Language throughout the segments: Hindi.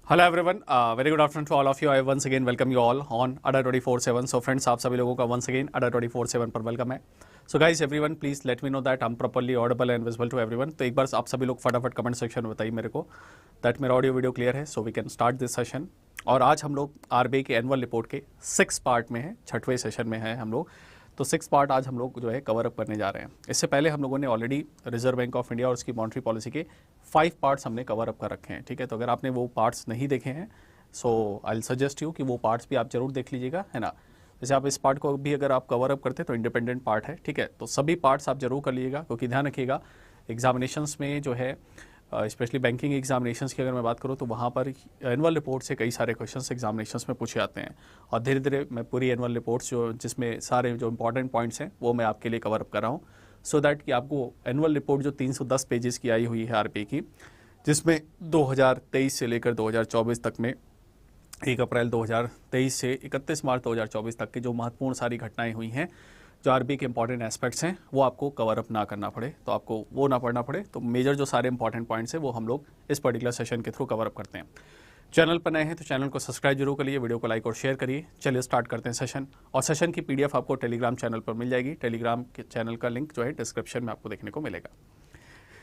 Hello everyone, very good afternoon to all of you. I once again welcome you all on Adda 24/7। So friends, आप सभी लोगों का वंस अगेन अडा 24/7 पर वेलकम है। So guys everyone, please let me know that I am properly audible and visible to everyone. तो एक बार आप सभी लोग फटाफट कमेंट सेक्शन में बताइए मेरे को दैट मेरा ऑडियो वीडियो क्लियर है, so we can start this session. और आज हम लोग आरबीआई के एनुअल रिपोर्ट के 6 पार्ट में है, 6वें सेशन में है हम लोग। तो 6 पार्ट आज हम लोग जो है कवर अप करने जा रहे हैं। इससे पहले हम लोगों ने already reserve bank of India और उसकी मॉनेटरी पॉलिसी के 5 पार्ट्स हमने कवर अप कर रखे हैं, ठीक है। तो अगर आपने वो पार्ट्स नहीं देखे हैं सो आई सजेस्ट यू कि वो पार्ट्स भी आप जरूर देख लीजिएगा, है ना। जैसे आप इस पार्ट को भी अगर आप कवर अप करते हैं तो इंडिपेंडेंट पार्ट है, ठीक है। तो सभी पार्ट्स आप जरूर कर लीजिएगा, क्योंकि ध्यान रखिएगा एग्जामिनेशंस में जो है स्पेशली बैंकिंग एग्जामिनेशंस की अगर मैं बात करूँ तो वहाँ पर एनुअल रिपोर्ट से कई सारे क्वेश्चंस एग्जामिनेशंस में पूछे जाते हैं। और धीरे धीरे मैं पूरी एनुअल रिपोर्ट्स जो जिसमें सारे जो इंपॉर्टेंट पॉइंट्स हैं वो मैं आपके लिए कवर अप कर रहा हूँ, सो दैट कि आपको एनुअल रिपोर्ट जो 310 पेजेस की आई हुई है आरबीआई की, जिसमें 2023 से लेकर 2024 तक में 1 अप्रैल 2023 से 31 मार्च 2024 तक की जो महत्वपूर्ण सारी घटनाएं हुई हैं, जो आरबीआई के इंपॉर्टेंट एस्पेक्ट्स हैं, वो आपको कवर अप ना करना पड़े, तो आपको वो ना पढ़ना पड़े। तो मेजर जो सारे इंपॉर्टेंट पॉइंट्स हैं वो हम लोग इस पर्टिकुलर सेशन के थ्रू कवर अप करते हैं। चैनल पर नए हैं तो चैनल को सब्सक्राइब जरूर करिए, वीडियो को लाइक और शेयर करिए। चलिए स्टार्ट करते हैं सेशन। और सेशन की पीडीएफ आपको टेलीग्राम चैनल पर मिल जाएगी। टेलीग्राम के चैनल का लिंक जो है डिस्क्रिप्शन में आपको देखने को मिलेगा।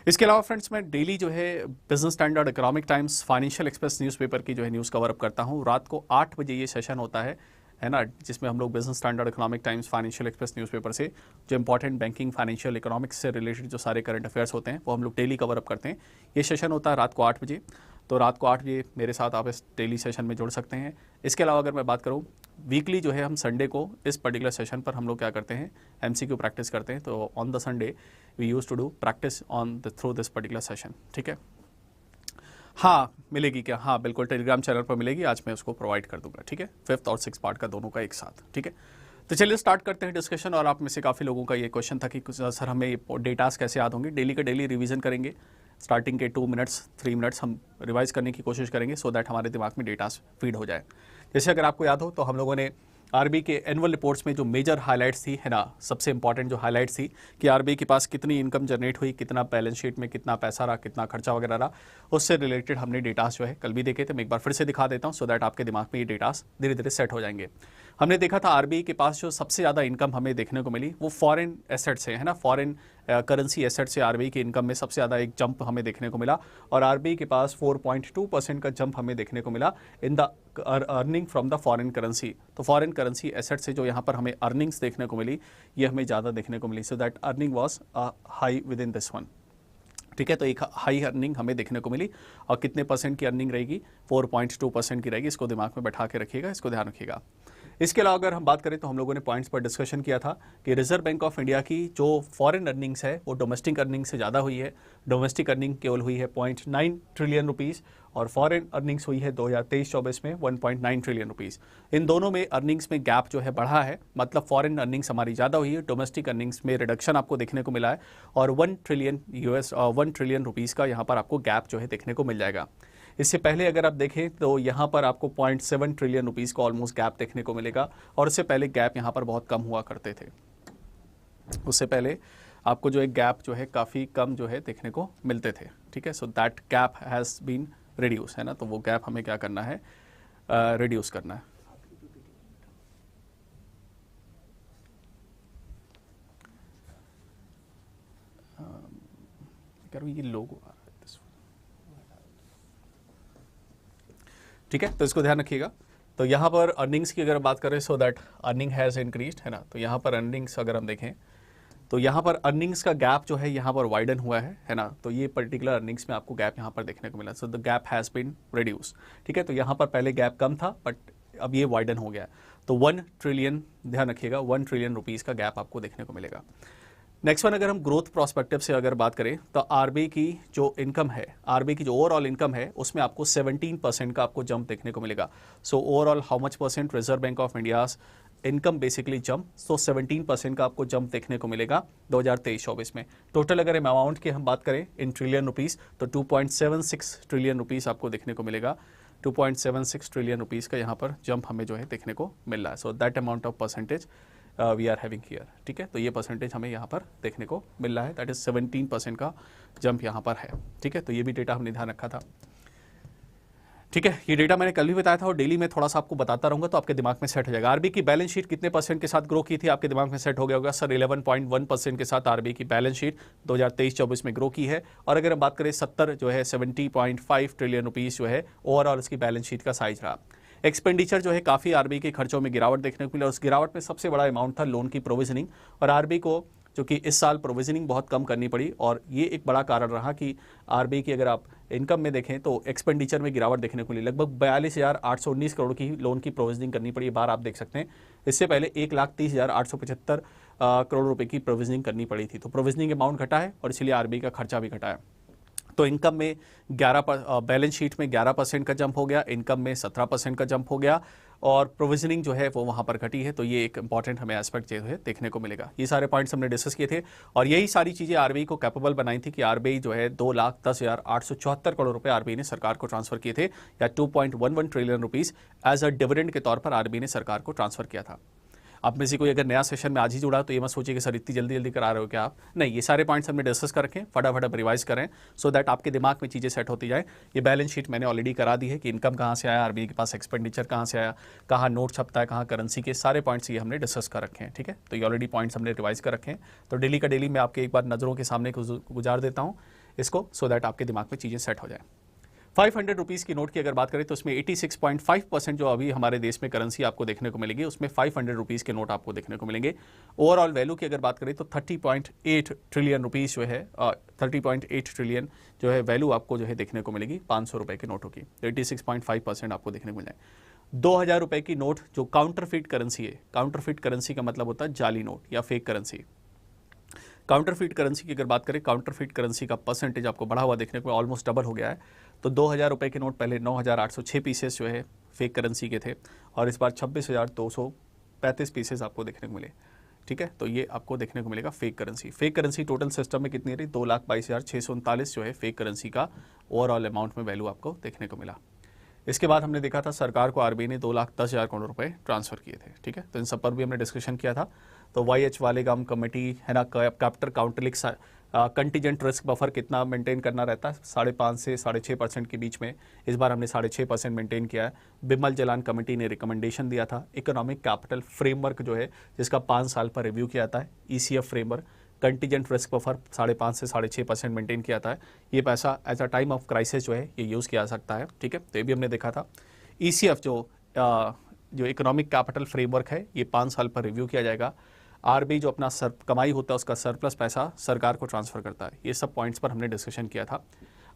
इसके अलावा फ्रेंड्स, मैं डेली जो है business standard, economic times, financial express newspaper की जो है न्यूज़ कवर अप करता हूँ। रात को 8 बजे ये सेशन होता है ना, जिसमें हम लोग business standard, economic times, financial express newspaper से जो इंपॉर्टेंट बैंकिंग, फाइनेंशियल, इकोनॉमिक्स से रिलेटेड जो सारे करंट अफेयर्स होते हैं वो हम लोग डेली कवर अप करते हैं। ये सेशन होता है रात को 8 बजे, तो रात को 8 बजे मेरे साथ आप इस डेली सेशन में जुड़ सकते हैं। इसके अलावा अगर मैं बात करूँ वीकली जो है हम संडे को इस पर्टिकुलर सेशन पर हम लोग क्या करते हैं, एमसीक्यू प्रैक्टिस करते हैं। तो on the Sunday we use to do practice on the through this particular session, ठीक है। हाँ मिलेगी क्या? हाँ बिल्कुल, टेलीग्राम चैनल पर मिलेगी। आज मैं उसको प्रोवाइड कर दूंगा, ठीक है। 5th और 6th पार्ट का दोनों का एक साथ, ठीक है। तो चलिए स्टार्ट करते हैं डिस्कशन। और आप में से काफ़ी लोगों का ये क्वेश्चन था कि सर हमें ये डेटास कैसे याद होंगे। डेली का डेली रिवीजन करेंगे। स्टार्टिंग के 2 मिनट्स 3 मिनट्स हम रिवाइज करने की कोशिश करेंगे, सो दैट हमारे दिमाग में डेटास फीड हो जाए। जैसे अगर आपको याद हो तो हम लोगों ने आरबीआई के एनुअल रिपोर्ट्स में जो मेजर हाइलाइट्स थी, है ना, सबसे इंपॉर्टेंट जो हाइलाइट्स थी कि आरबीआई के पास कितनी इनकम जनरेट हुई, कितना बैलेंस शीट में कितना पैसा रहा, कितना खर्चा वगैरह रहा, उससे रिलेटेड हमने डेटास जो है कल भी देखे थे। मैं एक बार फिर से दिखा देता हूँ, सो दैट आपके दिमाग में ये डेटास धीरे धीरे सेट हो जाएंगे। हमने देखा था आरबीआई के पास जो सबसे ज़्यादा इनकम हमें देखने को मिली वो फॉरेन एसेट से, है ना, फॉरेन करेंसी एसेट से आरबीआई की इनकम में सबसे ज़्यादा एक जंप हमें देखने को मिला। और आरबीआई के पास 4.2% का जंप हमें देखने को मिला in the earning from the foreign currency. तो फॉरेन करेंसी एसेट से जो यहाँ पर हमें अर्निंग्स देखने को मिली, ये हमें ज़्यादा देखने को मिली। So that earning was high within this one, ठीक है। तो एक हाई अर्निंग हमें देखने को मिली। और कितने परसेंट की अर्निंग रहेगी? 4.2% की रहेगी। इसको दिमाग में बैठा के रखिएगा, इसको ध्यान रखिएगा। इसके अलावा अगर हम बात करें तो हम लोगों ने पॉइंट्स पर डिस्कशन किया था कि रिजर्व बैंक ऑफ इंडिया की जो फॉरेन अर्निंग्स है वो डोमेस्टिक अर्निंग से ज़्यादा हुई है। डोमेस्टिक अर्निंग केवल हुई है 0.9 ट्रिलियन रुपीज़ और फॉरेन अर्निंग्स हुई है 2023-24 में 1.9 ट्रिलियन रुपीज़। इन दोनों में अर्निंग्स में गैप जो है बढ़ा है, मतलब फॉरेन अर्निंग्स हमारी ज़्यादा हुई है, डोमेस्टिक अर्निंग्स में रिडक्शन आपको देखने को मिला है। और 1 ट्रिलियन रुपीज़ का यहाँ पर आपको गैप जो है देखने को मिल जाएगा। इससे पहले अगर आप देखें तो यहाँ पर आपको 0.7 ट्रिलियन रुपीज़ का ऑलमोस्ट गैप देखने को मिलेगा। और उससे पहले गैप यहाँ पर बहुत कम हुआ करते थे। उससे पहले आपको जो एक गैप जो है काफ़ी कम जो है देखने को मिलते थे, ठीक है। So that gap has been reduce, है ना। तो वो गैप हमें क्या करना है, रिड्यूस करना है। करो ये लोगो, ठीक है। तो इसको ध्यान रखिएगा। तो यहाँ पर अर्निंग्स की अगर बात करें, सो दैट अर्निंग हैज़ इंक्रीज्ड, है ना। तो यहाँ पर अर्निंग्स अगर हम देखें तो यहाँ पर अर्निंग्स का गैप जो है यहाँ पर वाइडन हुआ है ना। तो ये पर्टिकुलर अर्निंग्स में आपको गैप यहाँ पर देखने को मिला। So the gap has been reduce, ठीक है। तो यहाँ पर पहले गैप कम था बट अब ये वाइडन हो गया। तो 1 ट्रिलियन, ध्यान रखिएगा, 1 ट्रिलियन रुपीज़ का गैप आपको देखने को मिलेगा। नेक्स्ट वन, अगर हम ग्रोथ प्रोस्पेक्टिव से अगर बात करें तो आरबीआई की जो इनकम है, आरबीआई की जो ओवरऑल इनकम है उसमें आपको 17% का आपको जंप देखने को मिलेगा। So overall how much percent reserve bank of India's income basically jump, so 17% का आपको जंप देखने को मिलेगा 2023-24 में। टोटल अगर अमाउंट की हम बात करें इन ट्रिलियन रुपीज़ तो 2.76 ट्रिलियन रुपीज़ आपको देखने को मिलेगा। 2.76 ट्रिलियन रुपीज़ का यहाँ पर जंप हमें जो है देखने को मिल रहा है। So that amount of percentage we are having here, ठीक है। तो ये परसेंटेज हमें यहाँ पर देखने को मिल रहा है, दैट इज 17% का जंप यहाँ पर है, ठीक है। तो ये भी डेटा हमने ध्यान रखा था। ठीक है, ये डेटा मैंने कल भी बताया था और डेली में थोड़ा सा आपको बताता रहूंगा तो आपके दिमाग में सेट हो जाएगा। आरबीआई की बैलेंस शीट कितने परसेंट के साथ ग्रो की थी, आपके दिमाग में सेट हो गया होगा सर 11.1% के साथ आरबीआई की बैलेंस शीट 2023-24 में ग्रो की है। और अगर हम बात करें 70.5 ट्रिलियन रुपीस जो है ओवरऑल इसकी बैलेंस शीट का साइज रहा। एक्सपेंडिचर जो है काफ़ी आरबीआई के खर्चों में गिरावट देखने को मिला और उस गिरावट में सबसे बड़ा अमाउंट था लोन की प्रोविजनिंग। और आरबीआई को जो कि इस साल प्रोविजनिंग बहुत कम करनी पड़ी और ये एक बड़ा कारण रहा कि आरबीआई की अगर आप इनकम में देखें तो एक्सपेंडिचर में गिरावट देखने को मिली। लगभग 42,819 करोड़ की लोन की प्रोविजनिंग करनी पड़ी, बार आप देख सकते हैं। इससे पहले 1,30,875 करोड़ रुपए की प्रोविजनिंग करनी पड़ी थी। तो प्रोविजनिंग अमाउंट घटा है और इसीलिए आरबीआई का खर्चा भी घटा है। तो इनकम में 11 बैलेंस शीट में 11% का जंप हो गया, इनकम में 17% का जंप हो गया और प्रोविजनिंग जो है वो वहाँ पर घटी है। तो ये एक इंपॉर्टेंट हमें एस्पेक्ट जो है देखने को मिलेगा। ये सारे पॉइंट्स हमने डिस्कस किए थे और यही सारी चीज़ें आरबीआई को कैपेबल बनाई थी कि आरबीआई जो है 2,10,874 करोड़ रुपए आरबीआई ने सरकार को ट्रांसफर किए थे या 2.11 trillion rupees as a dividend के तौर पर आरबीआई ने सरकार को ट्रांसफर किया था। आप में से कोई अगर नया सेशन में आज ही जुड़ा तो ये मत सोचिए कि सर इतनी जल्दी जल्दी करा रहे हो क्या आप, नहीं, ये सारे पॉइंट्स हमने डिस्कस कर रखें, फटाफट रिवाइज करें सो दैट आपके दिमाग में चीज़ें सेट होती जाए। ये बैलेंस शीट मैंने ऑलरेडी करा दी है कि इनकम कहाँ से आया, आरबीआई के पास एक्सपेंडिचर कहाँ से आया, कहाँ नोट छपता है, कहाँ करेंसी के सारे पॉइंट्स ये हमने डिस्कस कर रखे हैं। ठीक है, तो ये ऑलरेडी पॉइंट्स हमने रिवाइज कर रखे हैं। तो डेली का डेली मैं आपके एक बार नज़रों के सामने गुजार देता हूँ इसको सो दैट आपके दिमाग में चीज़ें सेट हो जाए। 500 रुपीज़ की नोट की अगर बात करें तो उसमें 86.5% जो अभी हमारे देश में करेंसी आपको देखने को मिलेगी उसमें 500 रुपीज़ के नोट आपको देखने को मिलेंगे। ओवरऑल वैल्यू की अगर बात करें तो 30.8 ट्रिलियन रुपीज़ जो है 30.8 ट्रिलियन जो है वैल्यू आपको जो है देखने को मिलेगी 500 रुपये के नोटों की। 86.5% आपको देखने को मिले। 2,000 रुपये की नोट जो काउंटरफिट करेंसी है, काउंटरफिट करेंसी का मतलब होता है जाली नोट या फेक करेंसी। काउंटरफिट करेंसी की अगर बात करें, काउंटरफिट करेंसी का परसेंटेज आपको बढ़ा हुआ देखने को ऑलमोस्ट डबल हो गया है। तो 2,000 रुपये के नोट पहले 9,806 पीसेस जो है फेक करेंसी के थे और इस बार 26,235 पीसेस आपको देखने को मिले। ठीक है, तो ये आपको देखने को मिलेगा fake currency. Fake currency total system में कितनी रही, 2,22,639 जो है फेक करेंसी का ओवरऑल अमाउंट में वैल्यू आपको देखने को मिला। इसके बाद हमने देखा था सरकार को आरबीआई ने 2,10,000 करोड़ रुपए ट्रांसफर किए थे। ठीक है, तो इन सब पर भी हमने डिस्कशन किया था। तो YH वाले काम कमेटी है ना, कैपिटल काउंटरलिक कंटीजेंट रिस्क बफर कितना मेंटेन करना रहता है, 5.5 से 6.5% के बीच में। इस बार हमने 6.5% मेंटेन किया है। बिमल जलान कमेटी ने रिकमेंडेशन दिया था इकोनॉमिक कैपिटल फ्रेमवर्क जो है जिसका 5 साल पर रिव्यू किया जाता है, ECF framework. Contingent risk buffer 5.5 से 6.5% मेंटेन किया था। ये पैसा as a time of crisis जो है ये यूज़ किया जा सकता है। ठीक है, तो ये भी हमने देखा था। ECF जो इकोनॉमिक कैपिटल फ्रेमवर्क है ये 5 साल पर रिव्यू किया जाएगा। आरबीआई जो अपना कमाई होता है उसका सरप्लस पैसा सरकार को ट्रांसफर करता है। ये सब पॉइंट्स पर हमने डिस्कशन किया था।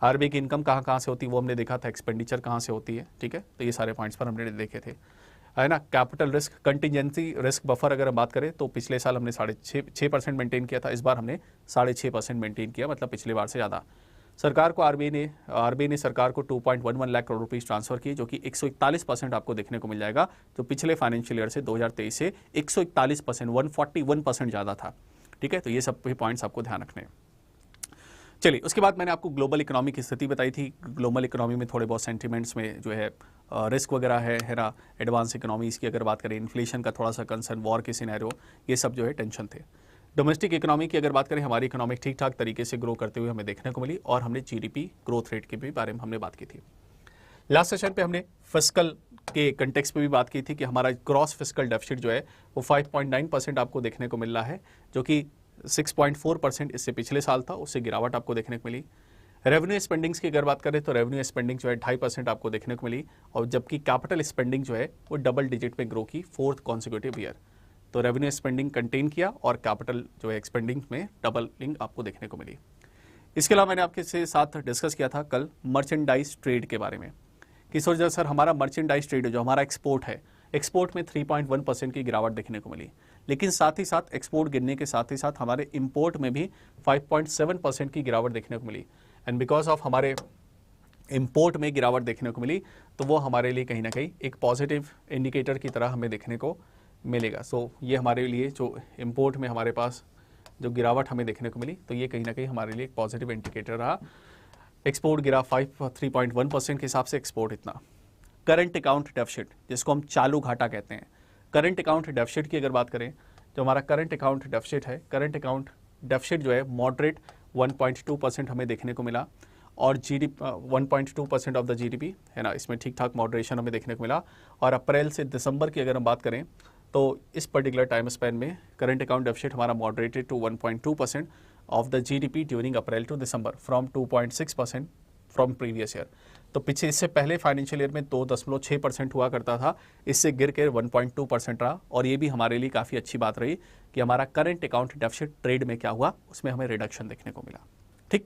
आरबीआई की इनकम कहाँ कहाँ से होती है वो हमने देखा था, एक्सपेंडिचर कहाँ से होती है। ठीक है, तो ये सारे पॉइंट्स पर हमने देखे थे, है ना। Capital risk contingency risk buffer अगर हम बात करें तो पिछले साल हमने 6.5% मेंटेन किया था, इस बार हमने 6.5% मेंटेन किया, मतलब पिछले बार से ज़्यादा। सरकार को आरबीआई ने सरकार को 2.11 लाख करोड़ रुपीस ट्रांसफर किए जो कि 141% आपको देखने को मिल जाएगा, जो पिछले फाइनेंशियल ईयर से 2023 से 141%, 141% ज़्यादा था। ठीक है, तो ये सब पॉइंट्स आपको ध्यान रखने हैं। चलिए, उसके बाद मैंने आपको ग्लोबल इकोनॉमी की स्थिति बताई थी। ग्लोबल इकोनॉमी में थोड़े बहुत सेंटिमेंट्स में जो है रिस्क वगैरह है ना। एडवांस इकोनॉमीज़ की अगर बात करें, इन्फ्लेशन का थोड़ा सा कंसर्न, वॉर के सिनेरियो, ये सब जो है टेंशन थे। डोमेस्टिक इकोनॉमी की अगर बात करें, हमारी इकोनॉमी ठीक ठाक तरीके से ग्रो करते हुए हमें देखने को मिली और हमने GDP ग्रोथ रेट के भी बारे में हमने बात की थी। लास्ट सेशन पे हमने फिस्कल के कंटेक्स्ट पे भी बात की थी कि हमारा ग्रॉस फिस्कल डेफिसिट जो है वो 5.9% आपको देखने को मिल रहा है, जो कि 6.4% इससे पिछले साल था, उससे गिरावट आपको देखने को मिली। रेवेन्यू स्पेंडिंग्स की अगर बात करें तो रेवेन्यू स्पेंडिंग जो है 2.5% आपको देखने को मिली और जबकि कैपिटल स्पेंडिंग जो है वो डबल डिजिट में ग्रो की 4th कॉन्सिक्यूटिव ईयर। तो रेवेन्यू स्पेंडिंग कंटेन किया और कैपिटल जो है एक्सपेंडिंग में डबलिंग आपको देखने को मिली। इसके अलावा मैंने आपके साथ डिस्कस किया था कल मर्चेंडाइज ट्रेड के बारे में कि सर हमारा मर्चेंडाइज ट्रेड जो हमारा एक्सपोर्ट है, एक्सपोर्ट में 3.1% की गिरावट देखने को मिली, लेकिन साथ ही साथ एक्सपोर्ट गिरने के साथ ही साथ हमारे इंपोर्ट में भी 5.7% की गिरावट देखने को मिली। एंड बिकॉज ऑफ हमारे इंपोर्ट में गिरावट देखने को मिली तो वो हमारे लिए कहीं ना कहीं एक पॉजिटिव इंडिकेटर की तरह हमें देखने को मिलेगा। सो ये हमारे लिए जो इंपोर्ट में हमारे पास जो गिरावट हमें देखने को मिली तो ये कहीं ना कहीं हमारे लिए एक पॉजिटिव इंडिकेटर रहा। एक्सपोर्ट गिरा 3.1% के हिसाब से, एक्सपोर्ट इतना। करंट अकाउंट डेफिसिट जिसको हम चालू घाटा कहते हैं, करंट अकाउंट डेफिसिट की अगर बात करें जो हमारा करंट अकाउंट डेफिसिट है, करंट अकाउंट डेफिसिट जो है मॉडरेट 1.2% हमें देखने को मिला और GDP 1.2% ऑफ द GDP है ना, इसमें ठीक ठाक मॉडरेशन हमें देखने को मिला। और अप्रैल से दिसंबर की अगर हम बात करें तो इस पर्टिकुलर टाइम स्पैन में करंट अकाउंट डेफिसिट हमारा moderated to 1.2% of the GDP during April to December from 2.6% from previous year. तो पीछे इससे पहले फाइनेंशियल ईयर में 2.6% हुआ करता था, इससे गिर के 1.2% रहा। और ये भी हमारे लिए काफ़ी अच्छी बात रही कि हमारा करंट अकाउंट डेफिसिट ट्रेड में क्या हुआ, उसमें हमें रिडक्शन देखने को मिला। ठीक,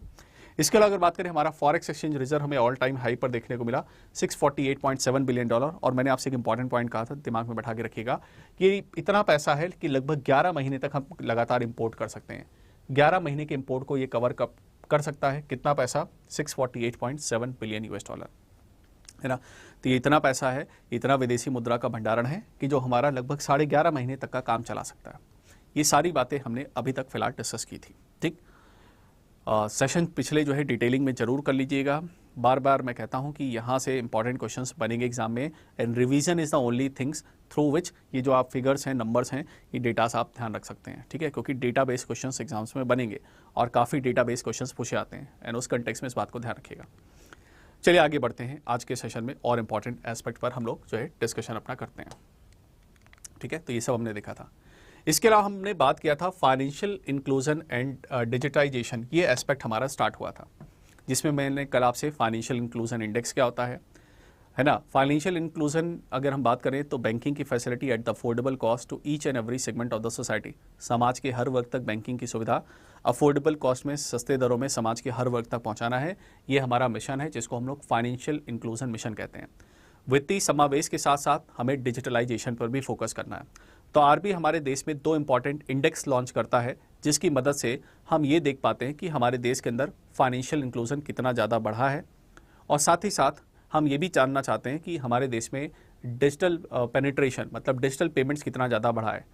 इसके अलावा अगर बात करें हमारा फॉरेक्स एक्सचेंज रिजर्व हमें ऑल टाइम हाई पर देखने को मिला $648.7 बिलियन। और मैंने आपसे एक इंपॉर्टेंट पॉइंट कहा था, दिमाग में बैठा के रखिएगा कि इतना पैसा है कि लगभग 11 महीने तक हम लगातार इंपोर्ट कर सकते हैं। 11 महीने के इंपोर्ट को ये कवर कर सकता है। कितना पैसा? $648.7 बिलियन है ना। तो ये इतना पैसा है, इतना विदेशी मुद्रा का भंडारण है कि जो हमारा लगभग 11.5 महीने तक का काम चला सकता है। ये सारी बातें हमने अभी तक फिलहाल डिस्कस की थी। ठीक, सेशन पिछले जो है डिटेलिंग में जरूर कर लीजिएगा। बार बार मैं कहता हूं कि यहाँ से इंपॉर्टेंट क्वेश्चंस बनेंगे एग्जाम में, and revision is the only things through which ये जो आप फिगर्स हैं, नंबर्स हैं, ये डेटास आप ध्यान रख सकते हैं। ठीक है, क्योंकि डेटा बेस्ड क्वेश्चंस एग्जाम्स में बनेंगे और काफ़ी डेटा बेस्ड क्वेश्चंस पूछे आते हैं, एंड उस कंटेक्स्ट में इस बात को ध्यान रखिएगा। चलिए आगे बढ़ते हैं आज के सेशन में, और इंपॉर्टेंट एस्पेक्ट पर हम लोग जो है डिस्कशन अपना करते हैं। ठीक है, तो ये सब हमने देखा था। इसके अलावा हमने बात किया था फाइनेंशियल इंक्लूजन एंड डिजिटाइजेशन, ये एस्पेक्ट हमारा स्टार्ट हुआ था, जिसमें मैंने कल आपसे फाइनेंशियल इंक्लूजन इंडेक्स क्या होता है ना। फाइनेंशियल इंक्लूजन अगर हम बात करें तो बैंकिंग की facility at the affordable cost to each and every segment of the society. समाज के हर वर्ग तक बैंकिंग की सुविधा अफोर्डेबल कॉस्ट में, सस्ते दरों में समाज के हर वर्ग तक पहुंचाना है। ये हमारा मिशन है, जिसको हम लोग फाइनेंशियल इंक्लूजन मिशन कहते हैं। वित्तीय समावेश के साथ साथ हमें डिजिटलाइजेशन पर भी फोकस करना है। तो आरबीआई हमारे देश में 2 इंपॉर्टेंट इंडेक्स लॉन्च करता है, जिसकी मदद से हम ये देख पाते हैं कि हमारे देश के अंदर फाइनेंशियल इंक्लूजन कितना ज़्यादा बढ़ा है, और साथ ही साथ हम ये भी जानना चाहते हैं कि हमारे देश में डिजिटल पेनिट्रेशन, मतलब डिजिटल पेमेंट्स कितना ज़्यादा बढ़ा है।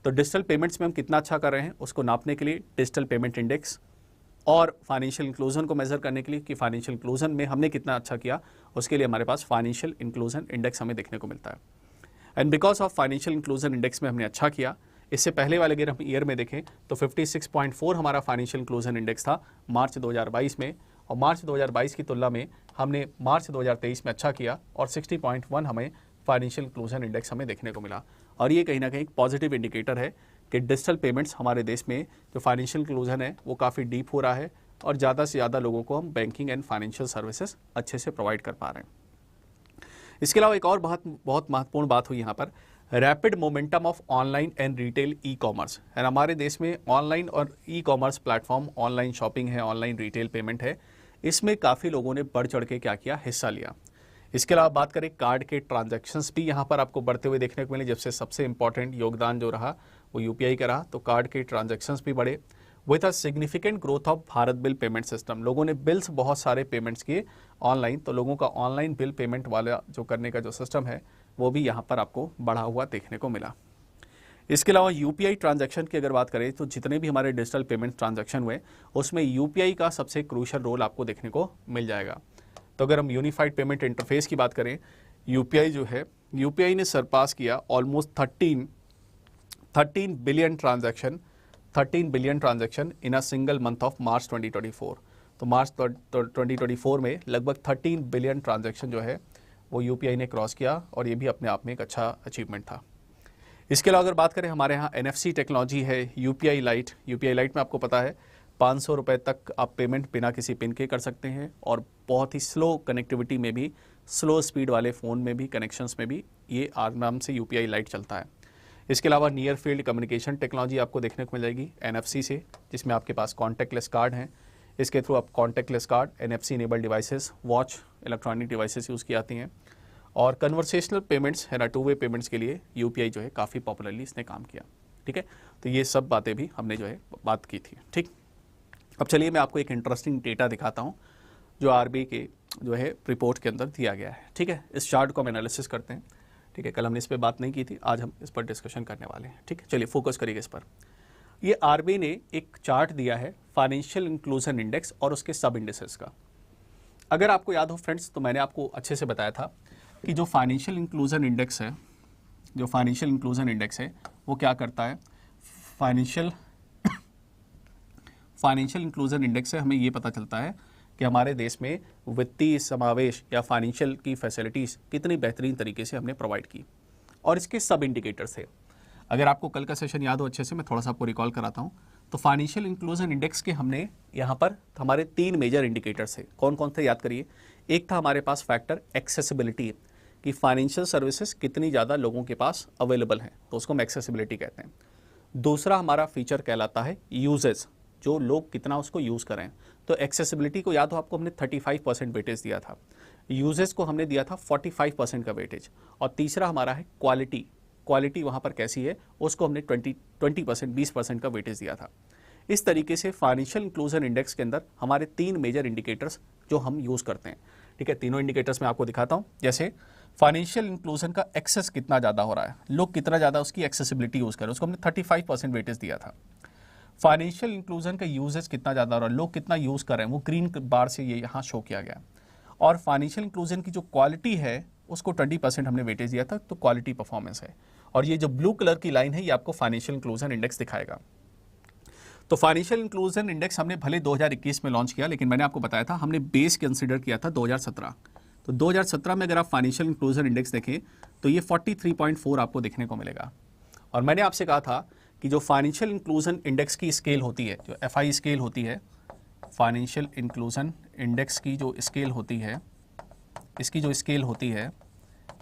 तो डिजिटल पेमेंट्स में हम कितना अच्छा कर रहे हैं, उसको नापने के लिए डिजिटल पेमेंट इंडेक्स, और फाइनेंशियल इंक्लूजन को मेजर करने के लिए कि फाइनेंशियल इंक्लूजन में हमने कितना अच्छा किया, उसके लिए हमारे पास फाइनेंशियल इंक्लूजन इंडेक्स हमें देखने को मिलता है। And because of financial inclusion index में हमने अच्छा किया, इससे पहले वाले अगर हम ईयर में देखें तो 56.4 हमारा फाइनेंशियल इंक्लूजन इंडेक्स था मार्च 2022 में, और मार्च 2022 की तुलना में हमने मार्च 2023 में अच्छा किया, और 60.1 हमें फाइनेंशियल इंक्लूजन इंडेक्स हमें देखने को मिला। और ये कहीं ना कहीं पॉजिटिव इंडिकेटर है कि डिजिटल पेमेंट्स हमारे देश में जो फाइनेंशियल इंक्लूजन है वो काफ़ी डीप हो रहा है, और ज़्यादा से ज़्यादा लोगों को हम बैंकिंग एंड फाइनेंशियल सर्विसेज अच्छे से प्रोवाइड कर पा रहे हैं। इसके अलावा एक और बहुत महत्वपूर्ण बात हुई यहाँ पर, rapid momentum of online and retail e commerce है। हमारे देश में ऑनलाइन और e commerce platform, online shopping है, ऑनलाइन रिटेल पेमेंट है, इसमें काफ़ी लोगों ने बढ़ चढ़ के क्या किया, हिस्सा लिया। इसके अलावा बात करें कार्ड के ट्रांजैक्शंस भी यहाँ पर आपको बढ़ते हुए देखने को मिले, जब से सबसे इंपॉर्टेंट योगदान जो रहा वो यूपीआई का रहा, तो कार्ड के ट्रांजैक्शंस भी बढ़े। With a significant growth of Bharat bill payment system, लोगों ने बिल्स बहुत सारे पेमेंट्स किए ऑनलाइन, तो लोगों का ऑनलाइन बिल पेमेंट वाला जो करने का जो सिस्टम है वो भी यहाँ पर आपको बढ़ा हुआ देखने को मिला। इसके अलावा यूपीआई ट्रांजैक्शन की अगर बात करें तो जितने भी हमारे डिजिटल पेमेंट ट्रांजैक्शन हुए उसमें यूपीआई का सबसे क्रूशियल रोल आपको देखने को मिल जाएगा। तो अगर हम यूनिफाइड पेमेंट इंटरफेस की बात करें, यूपीआई जो है, यूपीआई ने सरपास किया almost 13 billion transaction in a single month of March 2024। तो मार्च 2024 में लगभग 13 बिलियन ट्रांजैक्शन जो है वो यूपीआई ने क्रॉस किया, और ये भी अपने आप में एक अच्छा अचीवमेंट था। इसके अलावा अगर बात करें, हमारे यहाँ एनएफसी टेक्नोलॉजी है, यूपीआई लाइट में आपको पता है 500 रुपये तक आप पेमेंट बिना किसी पिन के कर सकते हैं, और बहुत ही स्लो कनेक्टिविटी में भी, स्लो स्पीड वाले फ़ोन में भी, कनेक्शंस में भी ये आराम से यूपीआई लाइट चलता है। इसके अलावा नियर फील्ड कम्युनिकेशन टेक्नोलॉजी आपको देखने को मिल जाएगी एनएफसी से, जिसमें आपके पास कॉन्टैक्टलेस कार्ड हैं, इसके थ्रू आप contactless card, NFC enabled devices, watch, electronic devices use की आती हैं, और कन्वर्सेशनल पेमेंट्स है ना, 2 वे पेमेंट्स के लिए यूपीआई जो है काफ़ी पॉपुलरली इसने काम किया। ठीक है, तो ये सब बातें भी हमने जो है बात की थी। ठीक, अब चलिए मैं आपको एक इंटरेस्टिंग डेटा दिखाता हूँ जो आरबीआई के जो है रिपोर्ट के अंदर दिया गया है। ठीक है, इस चार्ट को हम एनालिसिस करते हैं। ठीक है, कल हमने इस पर बात नहीं की थी, आज हम इस पर डिस्कशन करने वाले हैं। ठीक है, चलिए फोकस करिएगा इस पर। ये आरबीआई ने एक चार्ट दिया है फाइनेंशियल इंक्लूजन इंडेक्स और उसके सब इंडेक्सेस का। अगर आपको याद हो फ्रेंड्स, तो मैंने आपको अच्छे से बताया था कि जो फाइनेंशियल इंक्लूजन इंडेक्स है, वो क्या करता है, फाइनेंशियल इंक्लूजन इंडेक्स से हमें ये पता चलता है कि हमारे देश में वित्तीय समावेश या फाइनेंशियल की फैसिलिटीज़ कितनी बेहतरीन तरीके से हमने प्रोवाइड की, और इसके सब इंडिकेटर्स थे। अगर आपको कल का सेशन याद हो अच्छे से, मैं थोड़ा सा आपको रिकॉल कराता हूँ। तो फाइनेंशियल इंक्लूजन इंडेक्स के हमने यहाँ पर हमारे 3 मेजर इंडिकेटर्स थे। कौन कौन थे याद करिए। एक था हमारे पास फैक्टर एक्सेसिबिलिटी, कि फाइनेंशियल सर्विसेज कितनी ज़्यादा लोगों के पास अवेलेबल हैं, तो उसको हम एक्सेसिबिलिटी कहते हैं। दूसरा हमारा फीचर कहलाता है यूजेस, जो लोग कितना उसको यूज़ करें। तो एक्सेसिबिलिटी को याद हो आपको, हमने 35% वेटेज दिया था, यूजेस को हमने दिया था 45% का वेटेज। और तीसरा हमारा है क्वालिटी, क्वालिटी वहाँ पर कैसी है उसको हमने 20% का वेटेज दिया था। इस तरीके से फाइनेंशियल इंक्लूजन इंडेक्स के अंदर हमारे 3 मेजर इंडिकेटर्स जो हम यूज़ करते हैं। ठीक है, तीनों इंडिकेटर्स मैं आपको दिखाता हूँ। जैसे फाइनेंशियल इंक्लूजन का एक्सेस कितना ज़्यादा हो रहा है, लोग कितना ज़्यादा उसकी एक्सेसिबिलिटी यूज़ करें, उसको हमने 35% वेटेज दिया था। फाइनेंशियल इंक्लूजन का यूजेस कितना ज़्यादा हो रहा है, लोग कितना यूज़ कर रहे हैं, वो ग्रीन बार से ये यहाँ शो किया गया। और फाइनेंशियल इंक्लूजन की जो क्वालिटी है उसको 20% हमने वेटेज दिया था, तो क्वालिटी परफॉर्मेंस है। और ये जो ब्लू कलर की लाइन है ये आपको फाइनेंशियल इंक्लूजन इंडेक्स दिखाएगा। तो फाइनेंशियल इंक्लूजन इंडेक्स हमने भले 2021 में लॉन्च किया, लेकिन मैंने आपको बताया था हमने बेस कंसीडर किया था 2017। तो 2017 में अगर आप फाइनेंशियल इंक्लूजन इंडेक्स देखें तो ये 43.4 आपको देखने को मिलेगा। और मैंने आपसे कहा था कि जो फाइनेंशियल इंक्लूजन इंडेक्स की स्केल होती है, जो FI स्केल होती है, फाइनेंशियल इंक्लूजन इंडेक्स की जो स्केल होती है, इसकी जो स्केल होती है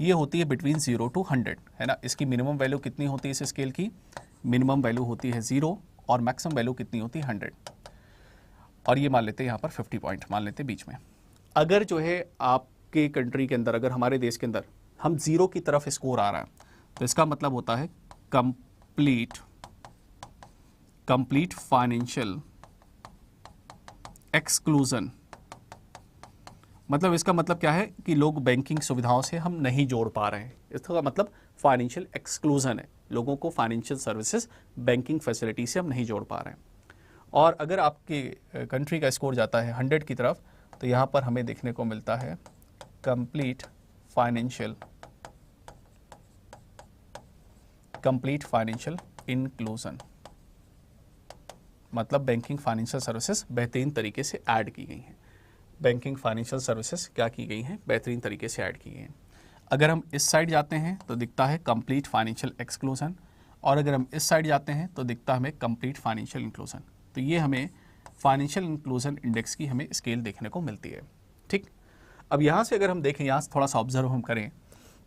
ये होती है बिटवीन 0 to 100, है ना। इसकी मिनिमम वैल्यू कितनी होती है इस स्केल की, मिनिमम वैल्यू होती है 0 और मैक्सिमम वैल्यू कितनी होती है 100। और ये मान लेते हैं यहाँ पर 50 पॉइंट मान लेते हैं बीच में। अगर जो है आपके कंट्री के अंदर, अगर हमारे देश के अंदर हम 0 की तरफ स्कोर आ रहा है, तो इसका मतलब होता है कंप्लीट फाइनेंशियल एक्सक्लूजन। मतलब इसका मतलब क्या है कि लोग बैंकिंग सुविधाओं से हम नहीं जोड़ पा रहे हैं, इसका मतलब फाइनेंशियल एक्सक्लूजन है, लोगों को फाइनेंशियल सर्विसेज बैंकिंग फैसिलिटी से हम नहीं जोड़ पा रहे हैं। और अगर आपके कंट्री का स्कोर जाता है 100 की तरफ, तो यहाँ पर हमें देखने को मिलता है कंप्लीट फाइनेंशियल इंक्लूजन, मतलब बैंकिंग फाइनेंशियल सर्विसेज बेहतरीन तरीके से ऐड की गई हैं। बैंकिंग फाइनेंशियल सर्विसेज क्या की गई हैं, बेहतरीन तरीके से ऐड की गई हैं। अगर हम इस साइड जाते हैं तो दिखता है कंप्लीट फाइनेंशियल एक्सक्लूजन, और अगर हम इस साइड जाते हैं तो दिखता है हमें कंप्लीट फाइनेंशियल इंक्लूजन। तो ये हमें फाइनेंशियल इंक्लूजन इंडेक्स की हमें स्केल देखने को मिलती है। ठीक, अब यहाँ से अगर हम देखें, यहाँ से थोड़ा सा ऑब्जर्व हम करें,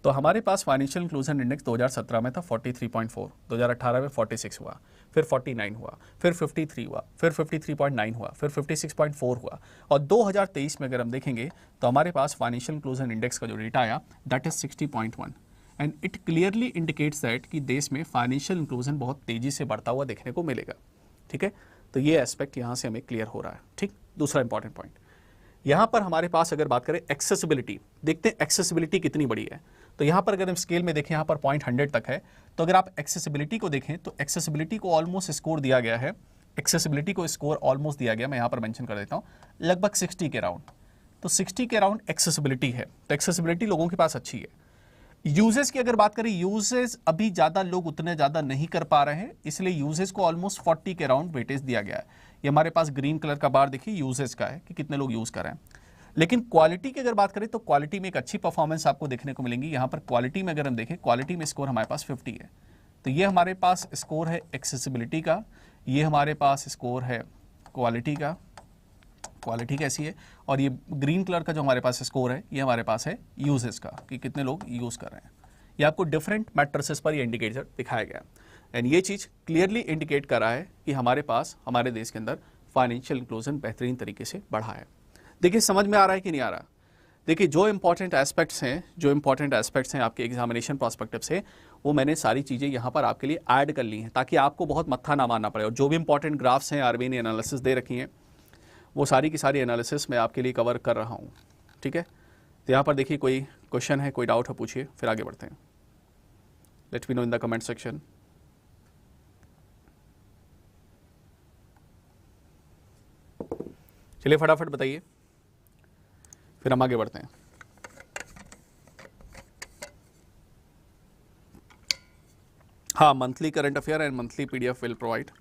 तो हमारे पास फाइनेंशियल इंक्लूजन इंडेक्स 2017 में था 43.4, 2018 में 46 हुआ, फिर 49 हुआ, फिर 53 हुआ, फिर 53.9 हुआ, फिर 56.4 हुआ। और 2023 में अगर हम देखेंगे तो हमारे पास फाइनेंशियल इंक्लूजन इंडेक्स का जो डेटा आया that is 60.1, and it clearly indicates that कि देश में फाइनेंशियल इंक्लूजन बहुत तेज़ी से बढ़ता हुआ देखने को मिलेगा। ठीक है, तो ये एस्पेक्ट यहाँ से हमें क्लियर हो रहा है। ठीक, दूसरा इंपॉर्टेंट पॉइंट यहाँ पर हमारे पास अगर बात करें एक्सेसिबिलिटी, देखते हैं एक्सेसिबिलिटी कितनी बड़ी है। तो यहाँ पर अगर हम स्केल में देखें, यहाँ पर 0.100 तक है। तो अगर आप एक्सेसिबिलिटी को देखें तो एक्सेसिबिलिटी को ऑलमोस्ट स्कोर दिया गया है, एक्सेसिबिलिटी को स्कोर ऑलमोस्ट दिया गया, मैं यहाँ पर मेंशन कर देता हूँ, लगभग 60 के राउंड। तो 60 के राउंड एक्सेसिबिलिटी है, तो एक्सेसिबिलिटी लोगों के पास अच्छी है। यूजेस की अगर बात करें, यूजेस अभी ज़्यादा लोग उतने ज़्यादा नहीं कर पा रहे हैं, इसलिए यूजेस को ऑलमोस्ट 40 के राउंड वेटेज दिया गया है। ये हमारे पास ग्रीन कलर का बार देखिए यूजेस का है कि कितने लोग यूज़ कर रहे हैं। लेकिन क्वालिटी की अगर बात करें तो क्वालिटी में एक अच्छी परफॉर्मेंस आपको देखने को मिलेंगी। यहाँ पर क्वालिटी में अगर हम देखें, क्वालिटी में स्कोर हमारे पास 50 है। तो ये हमारे पास स्कोर है एक्सेसिबिलिटी का, ये हमारे पास स्कोर है क्वालिटी का, क्वालिटी कैसी है, और ये ग्रीन कलर का जो हमारे पास स्कोर है ये हमारे पास है यूजेस का, कि कितने लोग यूज़ कर रहे हैं। ये आपको डिफरेंट मैट्रिसेस पर ये इंडिकेटर दिखाया गया, एंड ये चीज़ क्लियरली इंडिकेट कर रहा है कि हमारे पास हमारे देश के अंदर फाइनेंशियल इंक्लूजन बेहतरीन तरीके से बढ़ा है। देखिए समझ में आ रहा है कि नहीं आ रहा। देखिए जो इंपॉर्टेंट एस्पेक्ट्स हैं आपके एग्जामिनेशन पर्सपेक्टिव से, वो मैंने सारी चीज़ें यहाँ पर आपके लिए ऐड कर ली हैं, ताकि आपको बहुत मत्था ना मारना पड़े। और जो भी इंपॉर्टेंट ग्राफ्स हैं, आरबीआई ने एनालिसिस दे रखी हैं, वो सारी की सारी एनालिसिस मैं आपके लिए कवर कर रहा हूँ। ठीक है, तो यहाँ पर देखिए कोई क्वेश्चन है, कोई डाउट है, पूछिए, फिर आगे बढ़ते हैं। Late me no in the comment section. चलिए फटाफट बताइए, फिर हम आगे बढ़ते हैं। हाँ, monthly current affair and monthly PDF will provide.